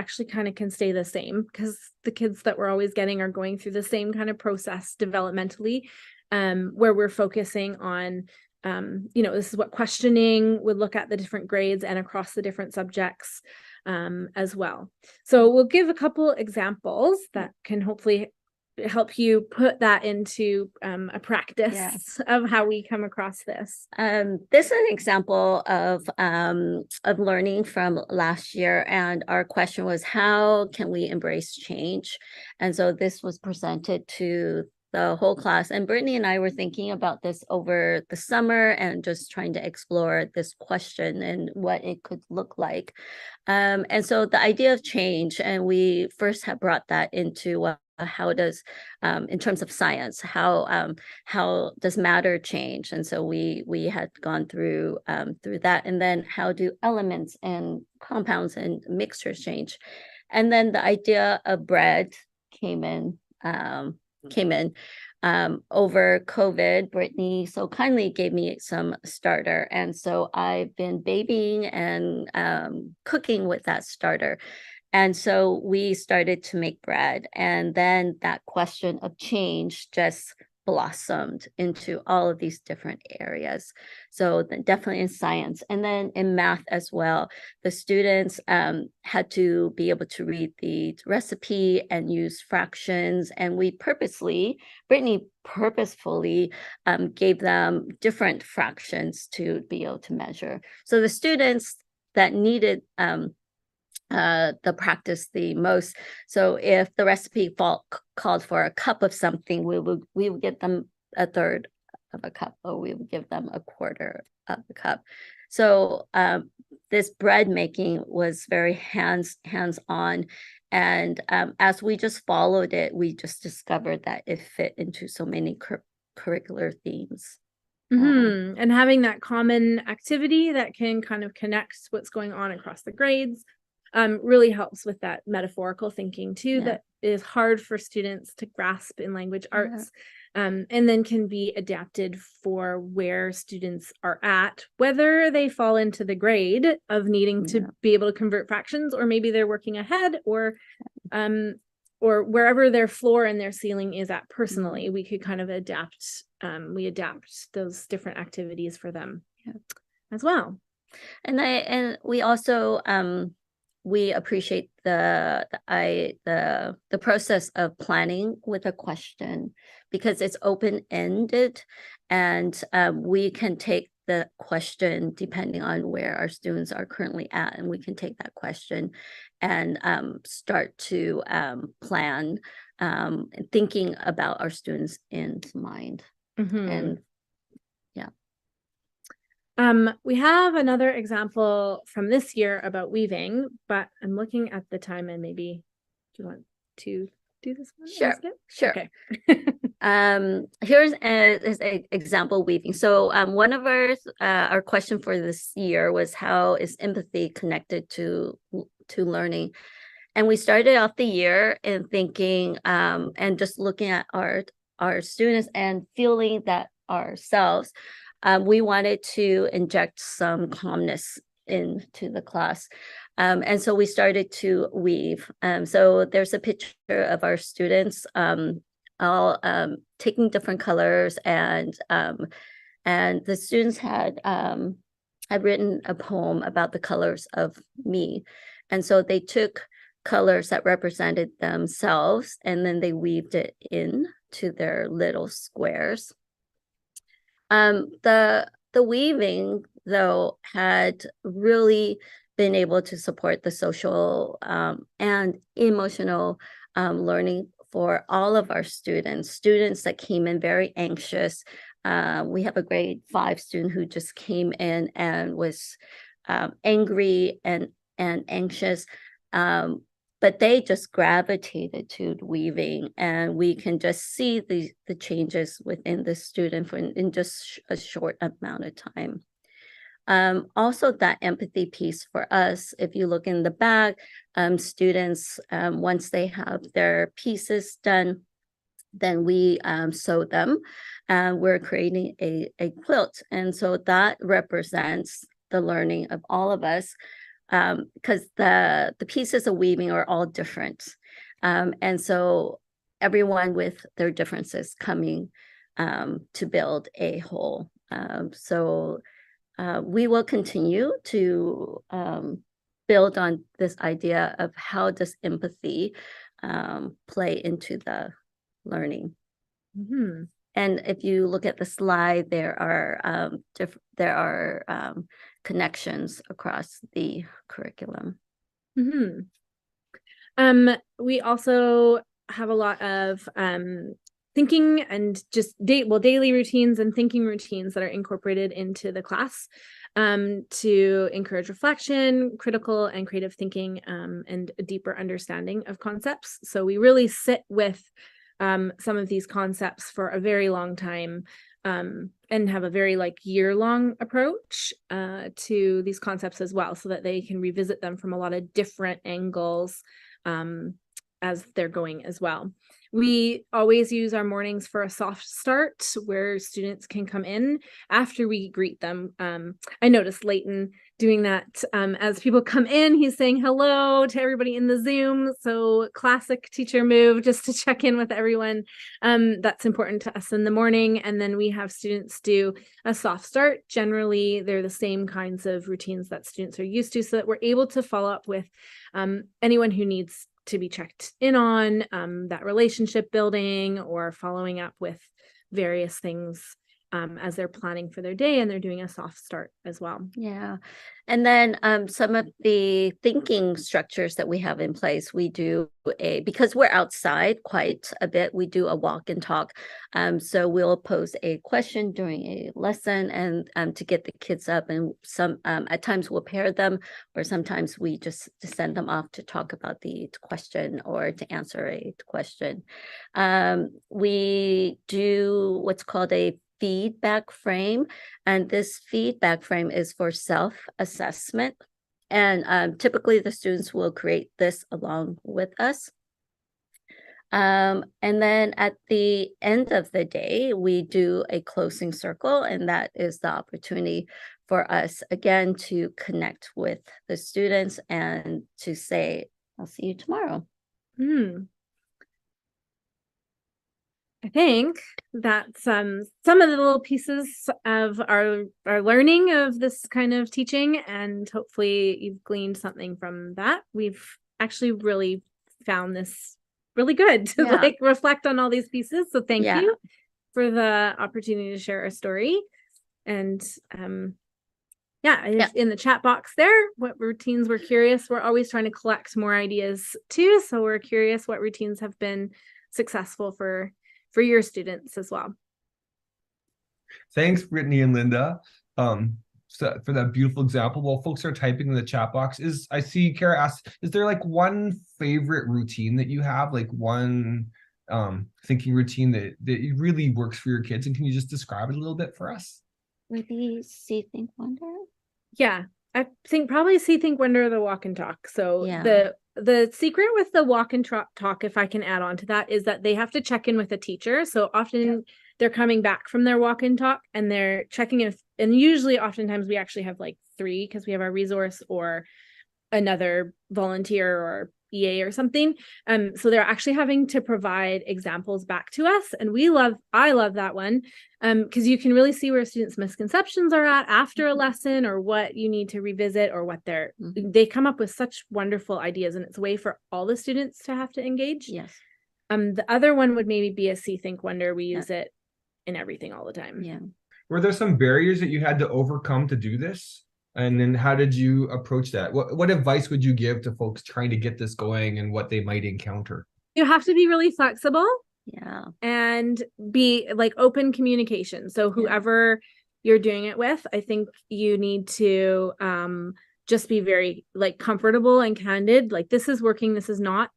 can stay the same, because the kids that we're always getting are going through the same kind of process developmentally, where we're focusing on this is what questioning would look at the different grades and across the different subjects as well. So we'll give a couple examples that can hopefully help you put that into a practice of how we come across this. This is an example of learning from last year, and our question was, how can we embrace change? And so this was presented to the whole class, and Brittany and I were thinking about this over the summer and just trying to explore this question and what it could look like. And so the idea of change, and we first have brought that into how does, in terms of science, how does matter change? And so we had gone through that, and then how do elements and compounds and mixtures change? And then the idea of bread came in over COVID. Brittany so kindly gave me some starter, and so I've been babying and cooking with that starter. And so we started to make bread, and then that question of change just blossomed into all of these different areas. So definitely in science, and then in math as well. The students had to be able to read the recipe and use fractions, and Brittany purposefully gave them different fractions to be able to measure. So the students that needed the practice the most. So if the recipe called for a cup of something, we would give them a third of a cup, or we would give them a quarter of the cup. So this bread making was very hands-on, and as we just followed it, we just discovered that it fit into so many curricular themes. And having that common activity that can kind of connect what's going on across the grades really helps with that metaphorical thinking too, that is hard for students to grasp in language arts, and then can be adapted for where students are at, whether they fall into the grade of needing to be able to convert fractions, or maybe they're working ahead, or wherever their floor and their ceiling is at personally. We could kind of adapt those different activities for them as well. And we also we appreciate the process of planning with a question, because it's open-ended, and we can take the question depending on where our students are currently at, and we can take that question and start to plan, thinking about our students in mind. And we have another example from this year about weaving, but I'm looking at the time, and maybe do you want to do this one? Sure. Okay. Here's an example weaving. So one of our question for this year was, how is empathy connected to learning? And we started off the year in thinking and just looking at our students and feeling that ourselves. We wanted to inject some calmness into the class. And so we started to weave. So there's a picture of our students all taking different colors, and the students had written a poem about the colors of me. And so they took colors that represented themselves, and then they weaved it into their little squares. The weaving, though, had really been able to support the social and emotional learning for all of our students that came in very anxious. We have a grade 5 student who just came in and was angry and anxious. But they just gravitated to weaving, and we can just see the changes within the student in just a short amount of time. Also, that empathy piece for us, if you look in the back, students, once they have their pieces done, then we sew them, and we're creating a quilt. And so that represents the learning of all of us, because the pieces of weaving are all different. And so everyone with their differences coming to build a whole. So we will continue to build on this idea of how does empathy play into the learning. Mm-hmm. And if you look at the slide, there are connections across the curriculum. Mm-hmm. We also have a lot of thinking and just daily routines and thinking routines that are incorporated into the class to encourage reflection, critical and creative thinking, and a deeper understanding of concepts. So we really sit with some of these concepts for a very long time, and have a very year-long approach to these concepts as well, so that they can revisit them from a lot of different angles as they're going as well. We always use our mornings for a soft start where students can come in after we greet them. I noticed Leyton doing that as people come in, he's saying hello to everybody in the Zoom. So classic teacher move, just to check in with everyone. That's important to us in the morning. And then we have students do a soft start. Generally, they're the same kinds of routines that students are used to, so that we're able to follow up with anyone who needs to be checked in on, that relationship building, or following up with various things as they're planning for their day, and they're doing a soft start as well. Yeah. And then some of the thinking structures that we have in place, we do because we're outside quite a bit, we do a walk and talk. So we'll pose a question during a lesson, and to get the kids up, and some at times we'll pair them, or sometimes we just send them off to talk about the question or to answer a question. We do what's called a feedback frame, and this feedback frame is for self-assessment, and typically the students will create this along with us, and then at the end of the day we do a closing circle, and that is the opportunity for us again to connect with the students and to say, I'll see you tomorrow. I think that's some of the little pieces of our learning of this kind of teaching, and hopefully you've gleaned something from that. We've actually really found this really good to reflect on all these pieces. So thank you for the opportunity to share our story. And in the chat box there, what routines we're curious. We're always trying to collect more ideas too. So we're curious what routines have been successful for your students as well. Thanks, Brittani and Lynda, for that beautiful example. While folks are typing in the chat box, I see Kara asked, is there like one favorite routine that you have, like one thinking routine that really works for your kids? And can you just describe it a little bit for us? Maybe see, think, wonder. Yeah, I think probably see, think, wonder, the walk and talk. So Yeah. The secret with the walk and talk, if I can add on to that, is that they have to check in with a teacher. So often they're coming back from their walk and talk and they're checking in, and usually oftentimes we actually have like 3, because we have our resource or another volunteer or EA or something. So they're actually having to provide examples back to us. And I love that one. Because you can really see where students' misconceptions are at after a lesson, or what you need to revisit, or what they come up with such wonderful ideas, and it's a way for all the students to have to engage. Yes. The other one would maybe be a see, think, wonder. We use it in everything all the time. Yeah. Were there some barriers that you had to overcome to do this? And then how did you approach that? What advice would you give to folks trying to get this going and what they might encounter? You have to be really flexible. Yeah. And be like open communication. So whoever you're doing it with, I think you need to just be very like comfortable and candid. Like, this is working, this is not.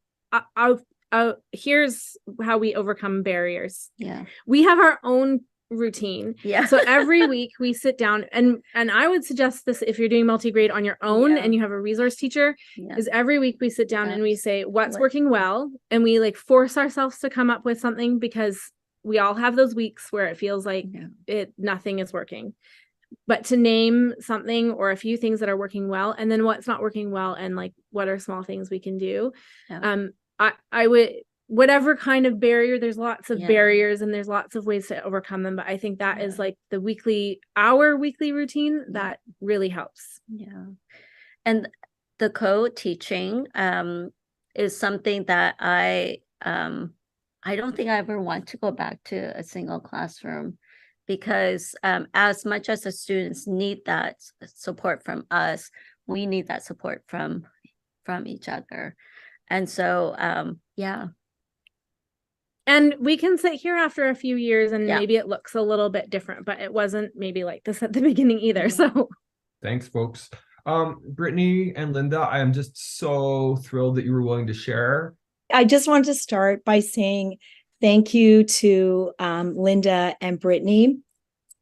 Here's how we overcome barriers. Yeah. We have our own routine. Yeah. So every week we sit down, and I would suggest this if you're doing multi-grade on your own and you have a resource teacher, is every week we sit down and we say what's working well, and we like force ourselves to come up with something, because we all have those weeks where it feels like nothing is working. But to name something or a few things that are working well, and then what's not working well, and like what are small things we can do. I would, whatever kind of barrier, there's lots of barriers and there's lots of ways to overcome them. But I think that is like our weekly routine that really helps. Yeah. And the co-teaching is something that I don't think I ever want to go back to a single classroom, because as much as the students need that support from us, we need that support from each other. And so, And we can sit here after a few years and maybe it looks a little bit different, but it wasn't maybe like this at the beginning either. So thanks, folks. Brittani and Lynda, I am just so thrilled that you were willing to share. I just wanted to start by saying thank you to Lynda and Brittani.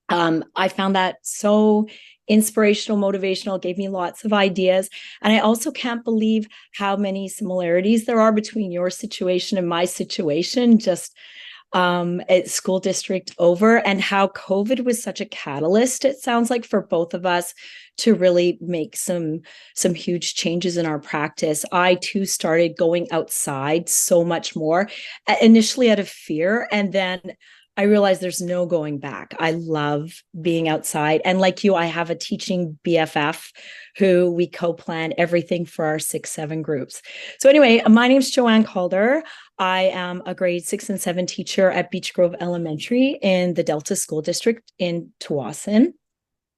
I found that so inspirational, motivational, gave me lots of ideas. And I also can't believe how many similarities there are between your situation and my situation, just at school district over, and how COVID was such a catalyst, it sounds like, for both of us to really make some huge changes in our practice. I too started going outside so much more, initially out of fear, and then I realized there's no going back. I love being outside. And like you, I have a teaching BFF who we co-plan everything for our 6-7 groups. So anyway, my name is Joanne Calder. I am a grade 6 and 7 teacher at Beech Grove Elementary in the Delta School District in Tsawwassen.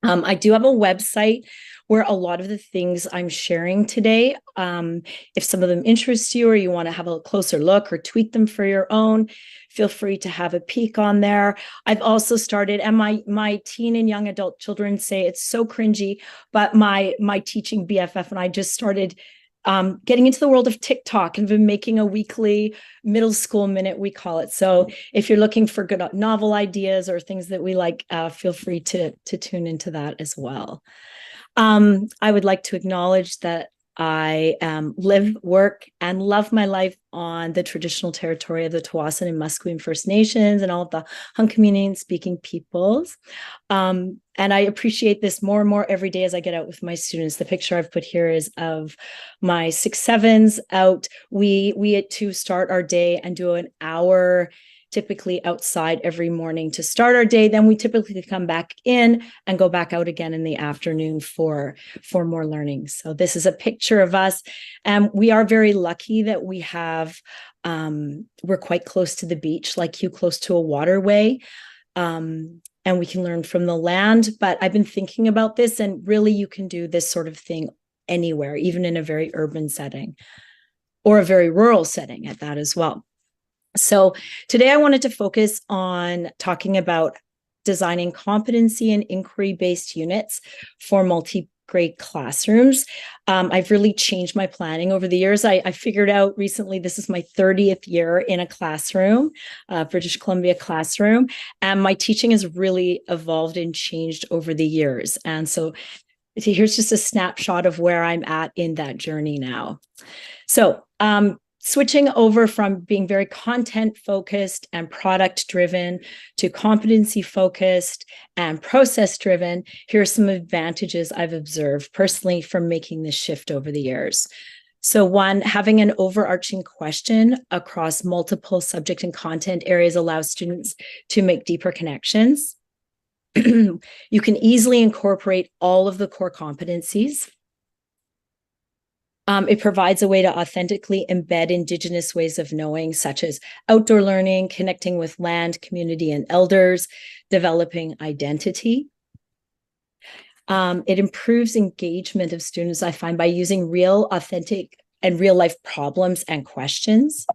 I do have a website where a lot of the things I'm sharing today, if some of them interest you or you want to have a closer look or tweak them for your own, feel free to have a peek on there. I've also started, and my teen and young adult children say it's so cringy, but my teaching BFF and I just started getting into the world of TikTok and been making a weekly middle school minute, we call it. So if you're looking for good novel ideas or things that we like, feel free to tune into that as well. I would like to acknowledge that I live, work, and love my life on the traditional territory of the Tsawwassen and Musqueam First Nations and all of the Hunkaminam speaking peoples. And I appreciate this more and more every day as I get out with my students. The picture I've put here is of my 6-7s out. We at 2 start our day and do an hour typically outside every morning to start our day. Then we typically come back in and go back out again in the afternoon for more learning. So this is a picture of us. We are very lucky that we have, we're quite close to the beach, like you, close to a waterway. and we can learn from the land. But I've been thinking about this, and really you can do this sort of thing anywhere, even in a very urban setting or a very rural setting at that as well. So today I wanted to focus on talking about designing competency and inquiry-based units for multi-grade classrooms. I've really changed my planning over the years. I figured out recently, this is my 30th year in a classroom, British Columbia classroom, and my teaching has really evolved and changed over the years. And so here's just a snapshot of where I'm at in that journey now. So switching over from being very content focused and product driven to competency focused and process driven, here are some advantages I've observed personally from making this shift over the years. So one, having an overarching question across multiple subject and content areas allows students to make deeper connections. You can easily incorporate all of the core competencies. It provides a way to authentically embed Indigenous ways of knowing, such as outdoor learning, connecting with land, community, and elders, developing identity. It improves engagement of students, I find, by using real, authentic, and real-life problems and questions.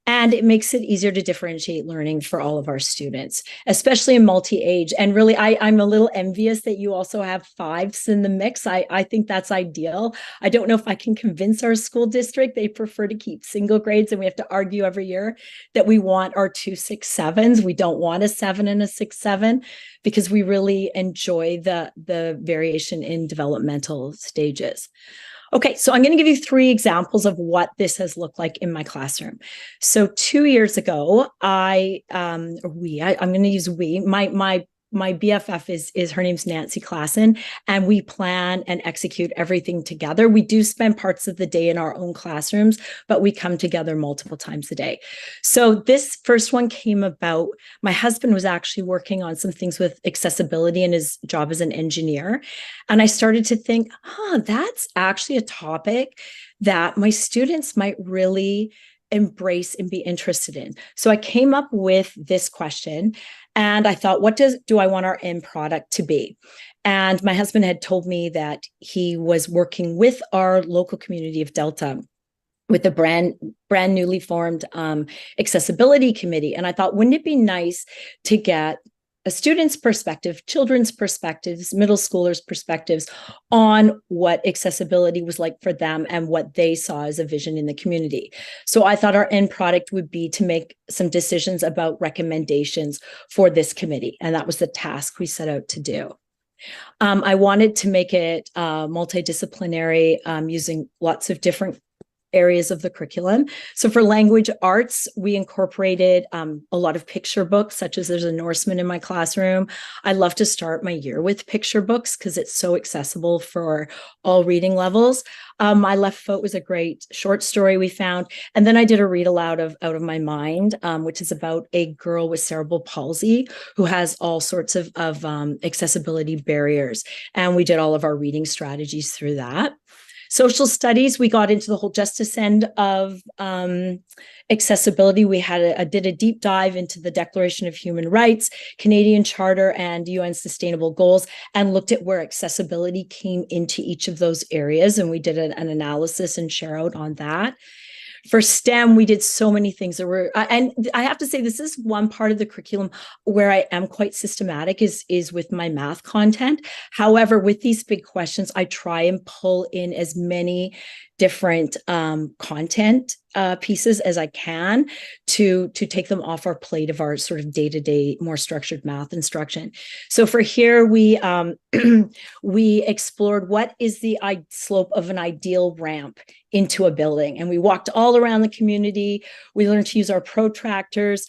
And it makes it easier to differentiate learning for all of our students, especially in multi-age. And really, I'm a little envious that you also have 5s in the mix. I think that's ideal. I don't know if I can convince our school district. They prefer to keep single grades, and we have to argue every year that we want our 2 6 7s. We don't want a 7 and a 6 7 because we really enjoy the variation in developmental stages. Okay, so I'm going to give you 3 examples of what this has looked like in my classroom. So 2 years ago, I'm going to use we. My BFF is her name's Nancy Klassen, and we plan and execute everything together. We do spend parts of the day in our own classrooms, but we come together multiple times a day. So this first one came about, my husband was actually working on some things with accessibility in his job as an engineer. And I started to think, that's actually a topic that my students might really embrace and be interested in. So I came up with this question, and I thought, what do I want our end product to be? And my husband had told me that he was working with our local community of Delta with the brand newly formed accessibility committee. And I thought, wouldn't it be nice to get a student's perspective, children's perspectives, middle schoolers' perspectives on what accessibility was like for them and what they saw as a vision in the community. So I thought our end product would be to make some decisions about recommendations for this committee. And that was the task we set out to do. I wanted to make it multidisciplinary, using lots of different areas of the curriculum. So for language arts, we incorporated a lot of picture books, such as there's a Norseman in my classroom. I love to start my year with picture books because it's so accessible for all reading levels. My Left Foot was a great short story we found. And then I did a read aloud of Out of My Mind, which is about a girl with cerebral palsy who has all sorts of accessibility barriers. And we did all of our reading strategies through that. Social studies, we got into the whole justice end of accessibility. We had did a deep dive into the Declaration of Human Rights, Canadian Charter, and UN Sustainable Goals, and looked at where accessibility came into each of those areas. And we did an analysis and share out on that. For STEM, we did so many things that were, and I have to say, this is one part of the curriculum where I am quite systematic is with my math content. However, with these big questions, I try and pull in as many different content pieces as I can to take them off our plate of our sort of day-to-day, more structured math instruction. So for here, we we explored what is the slope of an ideal ramp into a building. And we walked all around the community. We learned to use our protractors.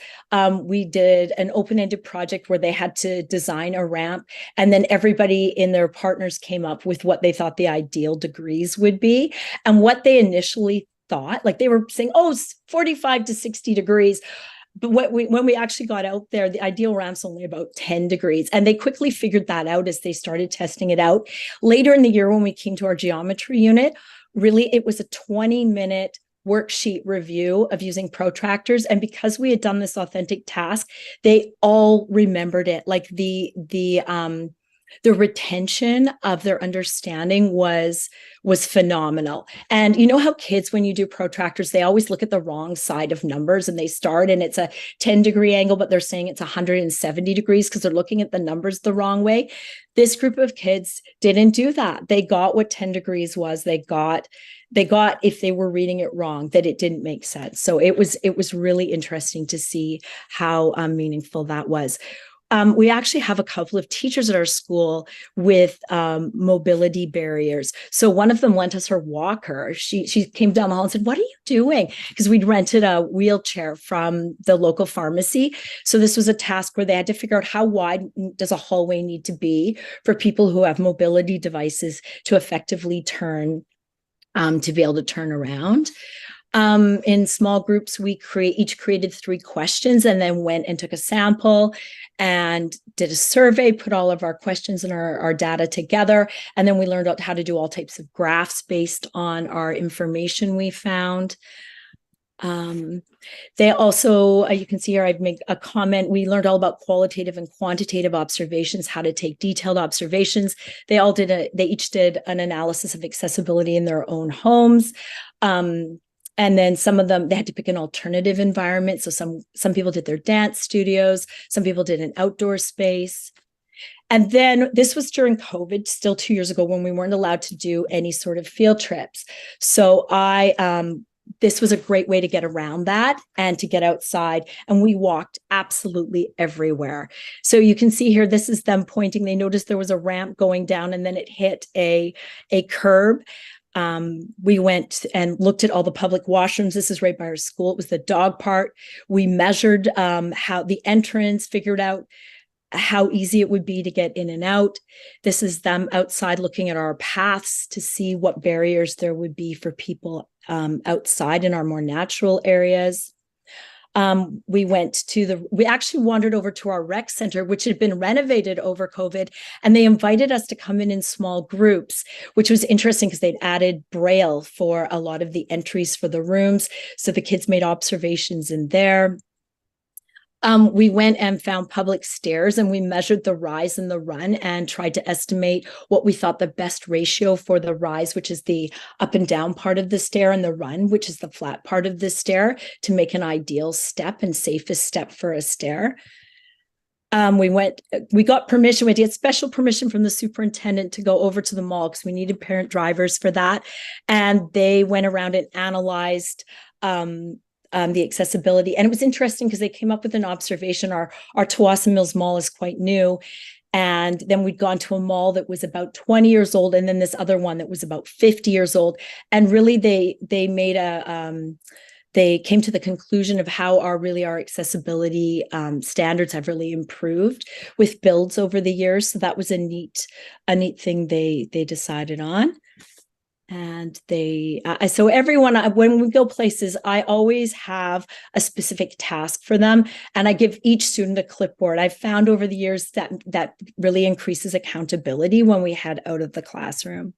We did an open-ended project where they had to design a ramp. And then everybody in their partners came up with what they thought the ideal degrees would be. And what they initially thought, like they were saying, 45 to 60 degrees. But when we actually got out there, the ideal ramp's only about 10 degrees. And they quickly figured that out as they started testing it out. Later in the year, when we came to our geometry unit, really, it was a 20-minute worksheet review of using protractors. And because we had done this authentic task, they all remembered it. Like the retention of their understanding was phenomenal. And you know how kids, when you do protractors, they always look at the wrong side of numbers, and they start and it's a 10-degree angle, but they're saying it's 170 degrees because they're looking at the numbers the wrong way. This group of kids didn't do that. They got what 10 degrees was. They got if they were reading it wrong, that it didn't make sense. So it was really interesting to see how meaningful that was. We actually have a couple of teachers at our school with mobility barriers. So one of them lent us her walker. She came down the hall and said, "What are you doing?" Because we'd rented a wheelchair from the local pharmacy. So this was a task where they had to figure out how wide does a hallway need to be for people who have mobility devices to effectively turn, to be able to turn around. In small groups, we each created 3 questions and then went and took a sample and did a survey, put all of our questions and our data together. And then we learned how to do all types of graphs based on our information we found. They also, you can see here, I've made a comment. We learned all about qualitative and quantitative observations, how to take detailed observations. They each did an analysis of accessibility in their own homes. And then some of them, they had to pick an alternative environment. So some people did their dance studios, some people did an outdoor space. And then this was during COVID, still 2 years ago, when we weren't allowed to do any sort of field trips. So this was a great way to get around that and to get outside. And we walked absolutely everywhere. So you can see here, this is them pointing. They noticed there was a ramp going down and then it hit a curb. We went and looked at all the public washrooms. This is right by our school. It was the dog part. We measured how the entrance, figured out how easy it would be to get in and out. This is them outside looking at our paths to see what barriers there would be for people outside in our more natural areas. We actually wandered over to our rec center, which had been renovated over COVID, and they invited us to come in small groups, which was interesting because they'd added Braille for a lot of the entries for the rooms. So the kids made observations in there. We went and found public stairs and we measured the rise and the run and tried to estimate what we thought the best ratio for the rise, which is the up and down part of the stair, and the run, which is the flat part of the stair, to make an ideal step and safest step for a stair. We got permission. We had to get special permission from the superintendent to go over to the mall because we needed parent drivers for that. And they went around and analyzed the accessibility. And it was interesting because they came up with an observation. Our Tsawwassen Mills Mall is quite new. And then we'd gone to a mall that was about 20 years old, and then this other one that was about 50 years old. And really they came to the conclusion of how our accessibility standards have really improved with builds over the years. So that was a neat thing they decided on. And so everyone, when we go places, I always have a specific task for them, and I give each student a clipboard. I've found over the years that really increases accountability when we head out of the classroom.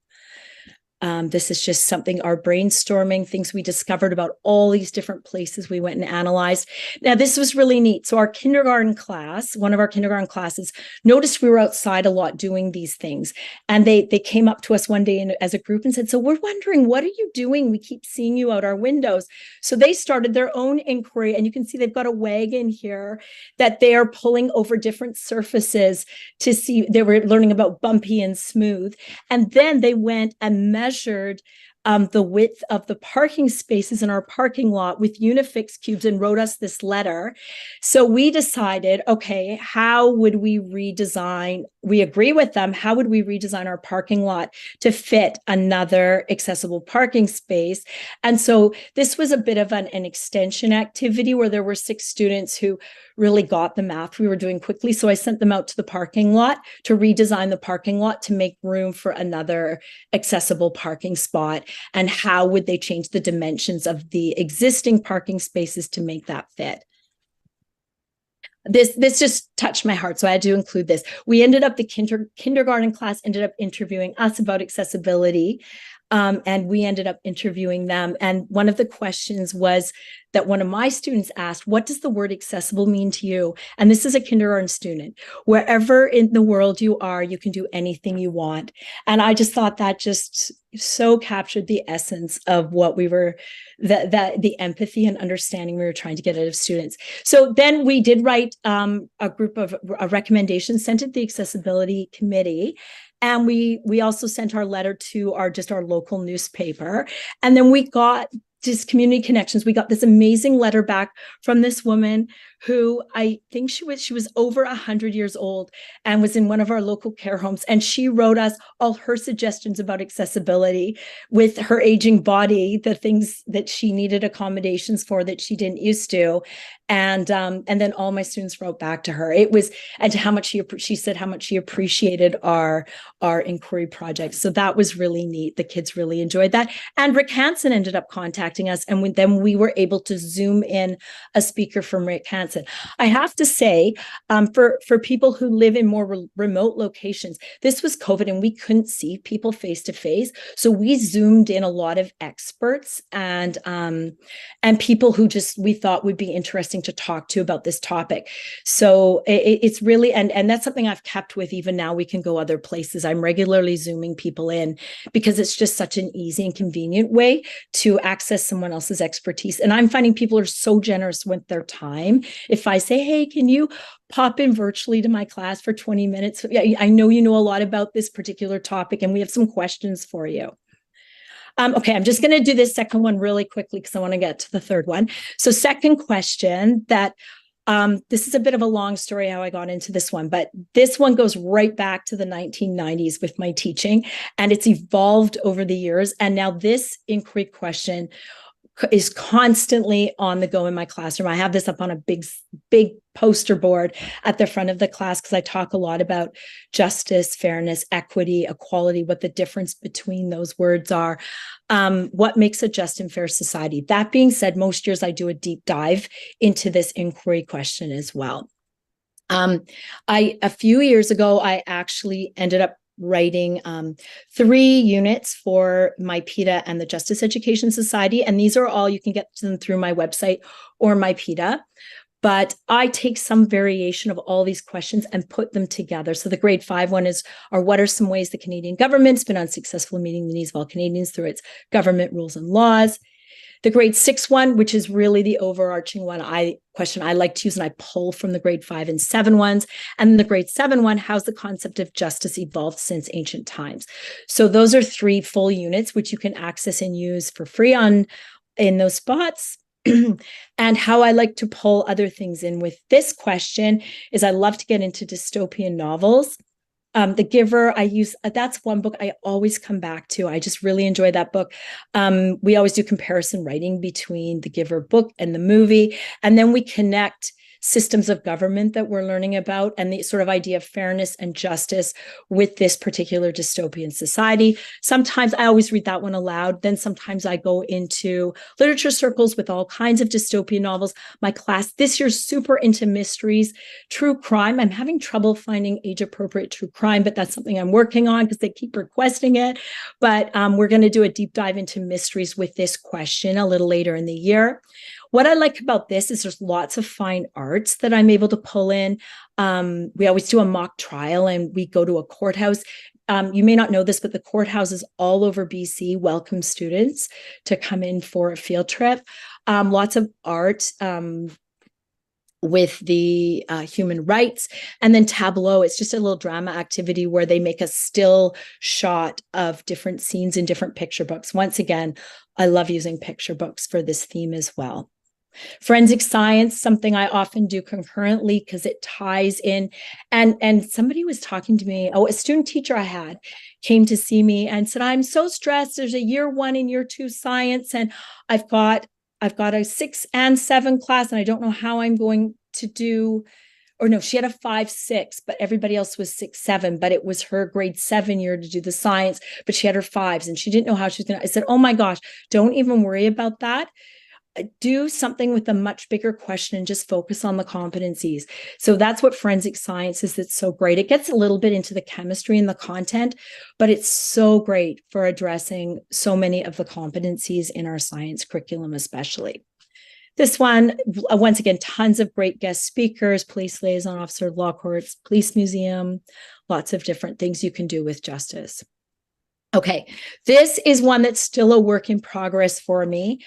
This is just something, our brainstorming, things we discovered about all these different places we went and analyzed. Now, this was really neat. So our kindergarten class, one of our kindergarten classes, noticed we were outside a lot doing these things. And they came up to us one day as a group and said, "So we're wondering, what are you doing? We keep seeing you out our windows." So they started their own inquiry. And you can see they've got a wagon here that they are pulling over different surfaces to see. They were learning about bumpy and smooth. And then they went and measured the width of the parking spaces in our parking lot with Unifix cubes and wrote us this letter. So we decided, okay, how would we redesign? We agree with them. How would we redesign our parking lot to fit another accessible parking space? And so this was a bit of an extension activity where there were 6 students who really got the math we were doing quickly. So I sent them out to the parking lot to redesign the parking lot to make room for another accessible parking spot. And how would they change the dimensions of the existing parking spaces to make that fit? This just touched my heart, so I had to include this. We ended up, the kindergarten class ended up interviewing us about accessibility. And we ended up interviewing them. And one of the questions was that one of my students asked, what does the word accessible mean to you? And this is a kindergarten student. Wherever in the world you are, you can do anything you want. And I just thought that just so captured the essence of what we were, the empathy and understanding we were trying to get out of students. So then we did write a group of recommendations, sent it to the accessibility committee. And we also sent our letter to our local newspaper. And then we got just community connections. We got this amazing letter back from this woman who I think she was over 100 years old and was in one of our local care homes. And she wrote us all her suggestions about accessibility with her aging body, the things that she needed accommodations for that she didn't used to. And then all my students wrote back to her. It was, and to how much she said how much she appreciated our inquiry project. So that was really neat. The kids really enjoyed that. And Rick Hansen ended up contacting us. And then we were able to Zoom in a speaker from Rick Hansen. I have to say, for people who live in more remote locations, this was COVID and we couldn't see people face to face. So we Zoomed in a lot of experts and people who we thought would be interesting to talk to about this topic. So it's really, and that's something I've kept with even now. We can go other places. I'm regularly Zooming people in because it's just such an easy and convenient way to access someone else's expertise. And I'm finding people are so generous with their time. If I say, hey, can you pop in virtually to my class for 20 minutes? I know you know a lot about this particular topic and we have some questions for you. Okay, I'm just going to do this second one really quickly because I want to get to the third one. So second question that this is a bit of a long story how I got into this one, but this one goes right back to the 1990s with my teaching and it's evolved over the years. And now this inquiry question is constantly on the go in my classroom. I have this up on a big poster board at the front of the class because I talk a lot about justice, fairness, equity, equality, what the difference between those words are, what makes a just and fair society. That being said, most years I do a deep dive into this inquiry question as well. A few years ago, I actually ended up writing 3 units for my PETA and the Justice Education Society. And these are all, you can get them through my website or my PETA. But I take some variation of all these questions and put them together. So the grade 5 one are what are some ways the Canadian government's been unsuccessful in meeting the needs of all Canadians through its government rules and laws? The grade 6 one, which is really the overarching question I like to use, and I pull from the grade 5 and 7 ones. And the grade 7 one, how's the concept of justice evolved since ancient times? So those are 3 full units, which you can access and use for free in those spots. And how I like to pull other things in with this question is I love to get into dystopian novels. The Giver, that's one book I always come back to. I just really enjoy that book. We always do comparison writing between the Giver book and the movie. And then we connect systems of government that we're learning about and the sort of idea of fairness and justice with this particular dystopian society. Sometimes I always read that one aloud. Then sometimes I go into literature circles with all kinds of dystopian novels. My class this year's super into mysteries, true crime. I'm having trouble finding age-appropriate true crime, but that's something I'm working on because they keep requesting it. But we're going to do a deep dive into mysteries with this question a little later in the year. What I like about this is there's lots of fine arts that I'm able to pull in. We always do a mock trial and we go to a courthouse. You may not know this, but the courthouses all over BC welcome students to come in for a field trip. Lots of art with the human rights, and then tableau. It's just a little drama activity where they make a still shot of different scenes in different picture books. Once again, I love using picture books for this theme as well. Forensic science, something I often do concurrently because it ties in. And somebody was talking to me, a student teacher I had came to see me and said, I'm so stressed. There's a year 1 and year 2 science, and I've got a 6 and 7 class, and I don't know how I'm going to do, or no, she had a 5-6, but everybody else was 6-7, but it was her grade 7 year to do the science, but she had her 5s and she didn't know how she was going to. I said, oh my gosh, don't even worry about that. do something with a much bigger question and just focus on the competencies. So that's what forensic science is. That's so great. It gets a little bit into the chemistry and the content, but it's so great for addressing so many of the competencies in our science curriculum, especially. This one, once again, tons of great guest speakers, police liaison officer, law courts, police museum, lots of different things you can do with justice. Okay, this is one that's still a work in progress for me,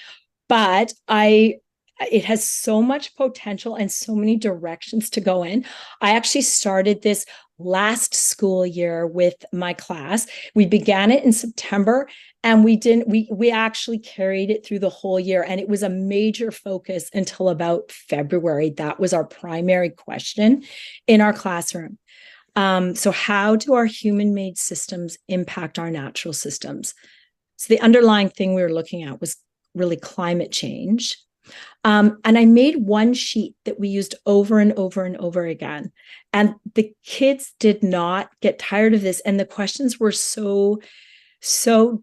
but it has so much potential and so many directions to go in. I actually started this last school year with my class. We began it in September, and we actually carried it through the whole year, and it was a major focus until about February. That was our primary question in our classroom. So how do our human-made systems impact our natural systems? So the underlying thing we were looking at was really climate change. And I made one sheet that we used over and over and over again. And the kids did not get tired of this. And the questions were so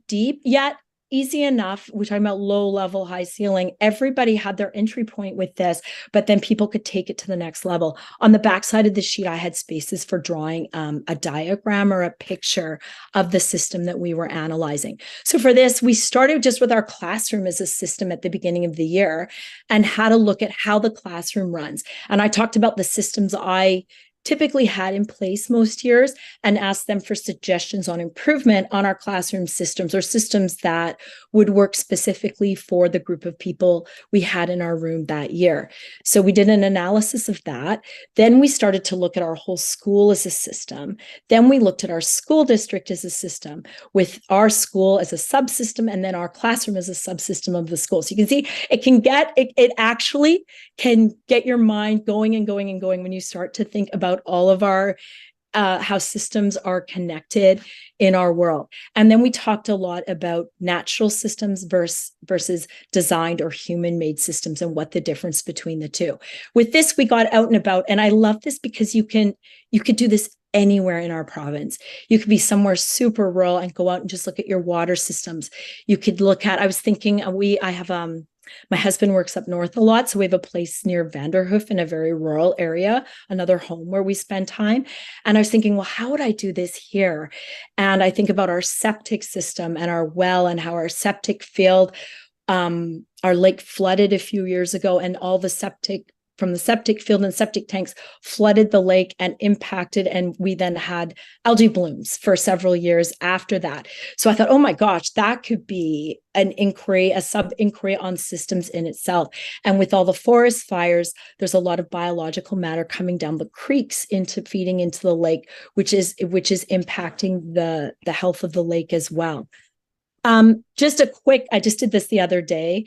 deep, yet easy enough. We're talking about low level, high ceiling. Everybody had their entry point with this, but then people could take it to the next level. On the backside of the sheet, I had spaces for drawing a diagram or a picture of the system that we were analyzing. So for this, we started just with our classroom as a system at the beginning of the year and had a look at how the classroom runs. And I talked about the systems I typically had in place most years and asked them for suggestions on improvement on our classroom systems or systems that would work specifically for the group of people we had in our room that year. So we did an analysis of that. Then we started to look at our whole school as a system. Then we looked at our school district as a system with our school as a subsystem and then our classroom as a subsystem of the school. So you can see it actually can get your mind going and going and going when you start to think about all of our how systems are connected in our world. And then we talked a lot about natural systems versus designed or human-made systems and what the difference between the two. With this, we got out and about, and I love this because you could do this anywhere in our province. You could be somewhere super rural and go out and just look at your water systems. You could look at, I was thinking, I have my husband works up north a lot, so we have a place near Vanderhoof in a very rural area, another home where we spend time. And I was thinking, well, how would I do this here? And I think about our septic system and our well and how our septic field, our lake flooded a few years ago, and all the septic from the septic field and septic tanks flooded the lake and impacted. And we then had algae blooms for several years after that. So I thought, oh my gosh, that could be an inquiry, a sub-inquiry on systems in itself. And with all the forest fires, there's a lot of biological matter coming down the creeks feeding into the lake, which is impacting the health of the lake as well. I just did this the other day.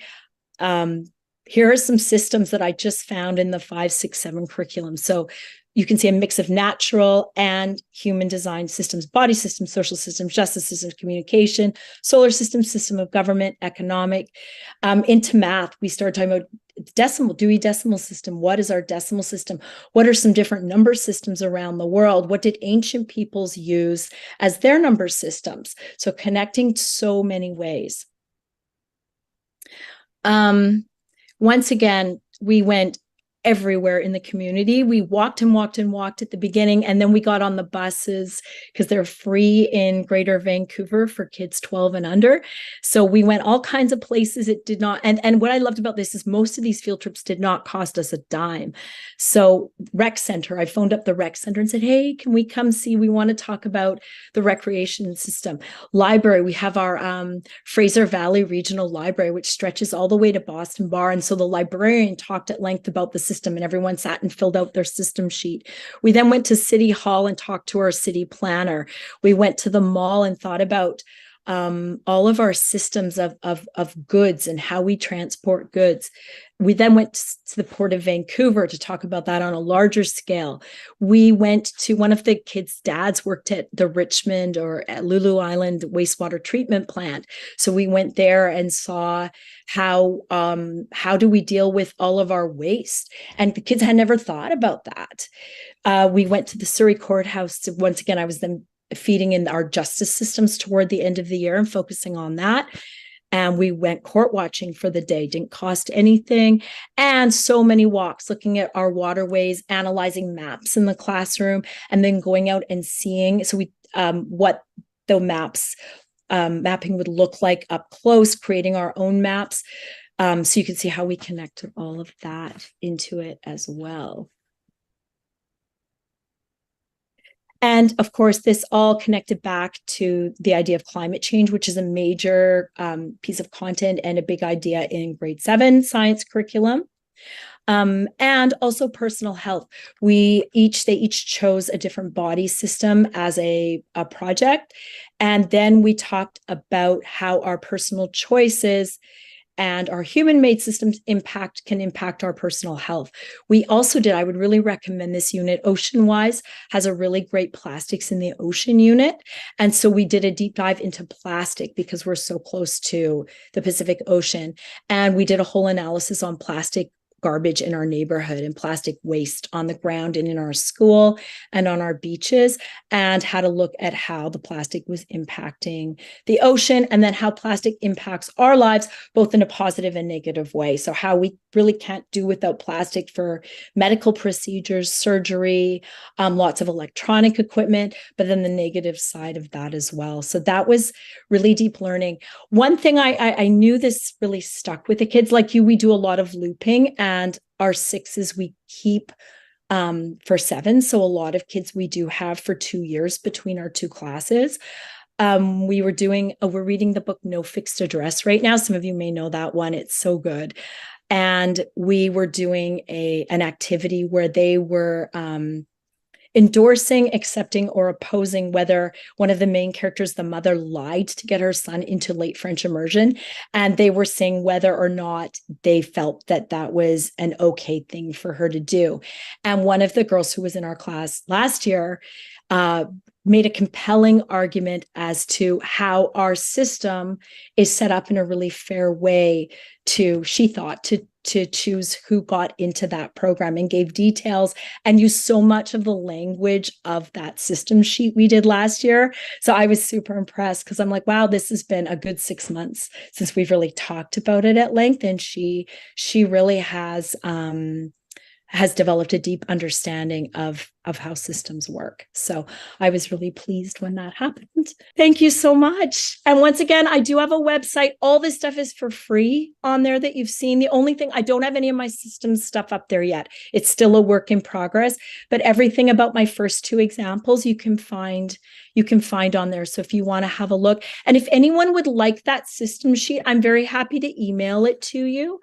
Here are some systems that I just found in the 5, 6, 7 curriculum. So you can see a mix of natural and human design systems, body systems, social systems, justice systems, communication, solar systems, system of government, economic. Into math, we started talking about Dewey Decimal System. What is our decimal system? What are some different number systems around the world? What did ancient peoples use as their number systems? So connecting so many ways. Once again, we went everywhere in the community. We walked and walked and walked at the beginning, and then we got on the buses because they're free in Greater Vancouver for kids 12 and under. So we went all kinds of places. It did not, and what I loved about this is most of these field trips did not cost us a dime. So rec center, I phoned up the rec center and said, hey, can we come see? We want to talk about the recreation system. Library, we have our Fraser Valley Regional Library, which stretches all the way to Boston Bar. And so the librarian talked at length about the system, and everyone sat and filled out their system sheet. We then went to City Hall and talked to our city planner. We went to the mall and thought about all of our systems of goods and how we transport goods. We then went to the Port of Vancouver to talk about that on a larger scale. We went to one of the kids' dads worked at the Richmond or at Lulu Island wastewater treatment plant. So we went there and saw how do we deal with all of our waste? And the kids had never thought about that. We went to the Surrey Courthouse. Once again, I was then feeding in our justice systems toward the end of the year and focusing on that. And we went court watching for the day, didn't cost anything. And so many walks, looking at our waterways, analyzing maps in the classroom, and then going out and seeing what the mapping would look like up close, creating our own maps. So you can see how we connected all of that into it as well. And of course, this all connected back to the idea of climate change, which is a major piece of content and a big idea in grade 7 science curriculum. And also personal health. They each chose a different body system as a project. And then we talked about how our personal choices and our human-made systems can impact our personal health. We also did, I would really recommend this unit, Ocean-Wise has a really great plastics in the ocean unit. And so we did a deep dive into plastic because we're so close to the Pacific Ocean. And we did a whole analysis on plastic garbage in our neighborhood and plastic waste on the ground and in our school and on our beaches, and had a look at how the plastic was impacting the ocean, and then how plastic impacts our lives, both in a positive and negative way. So how we really can't do without plastic for medical procedures, surgery, lots of electronic equipment, but then the negative side of that as well. So that was really deep learning. One thing I knew this really stuck with the kids, like you, we do a lot of looping, and our 6s we keep for 7. So a lot of kids we do have for 2 years between our 2 classes. We're reading the book No Fixed Address right now. Some of you may know that one. It's so good. And we were doing an activity where they were endorsing, accepting, or opposing whether one of the main characters, the mother, lied to get her son into late French immersion. And they were saying whether or not they felt that that was an okay thing for her to do. And one of the girls who was in our class last year made a compelling argument as to how our system is set up in a really fair way she thought, to choose who got into that program, and gave details and used so much of the language of that system sheet we did last year. So I was super impressed, because I'm like, wow, this has been a good 6 months since we've really talked about it at length. And she really has developed a deep understanding of how systems work. So I was really pleased when that happened. Thank you so much. And once again, I do have a website. All this stuff is for free on there that you've seen. The only thing, I don't have any of my systems stuff up there yet. It's still a work in progress, but everything about my first 2 examples you can find on there. So if you want to have a look, and if anyone would like that system sheet, I'm very happy to email it to you.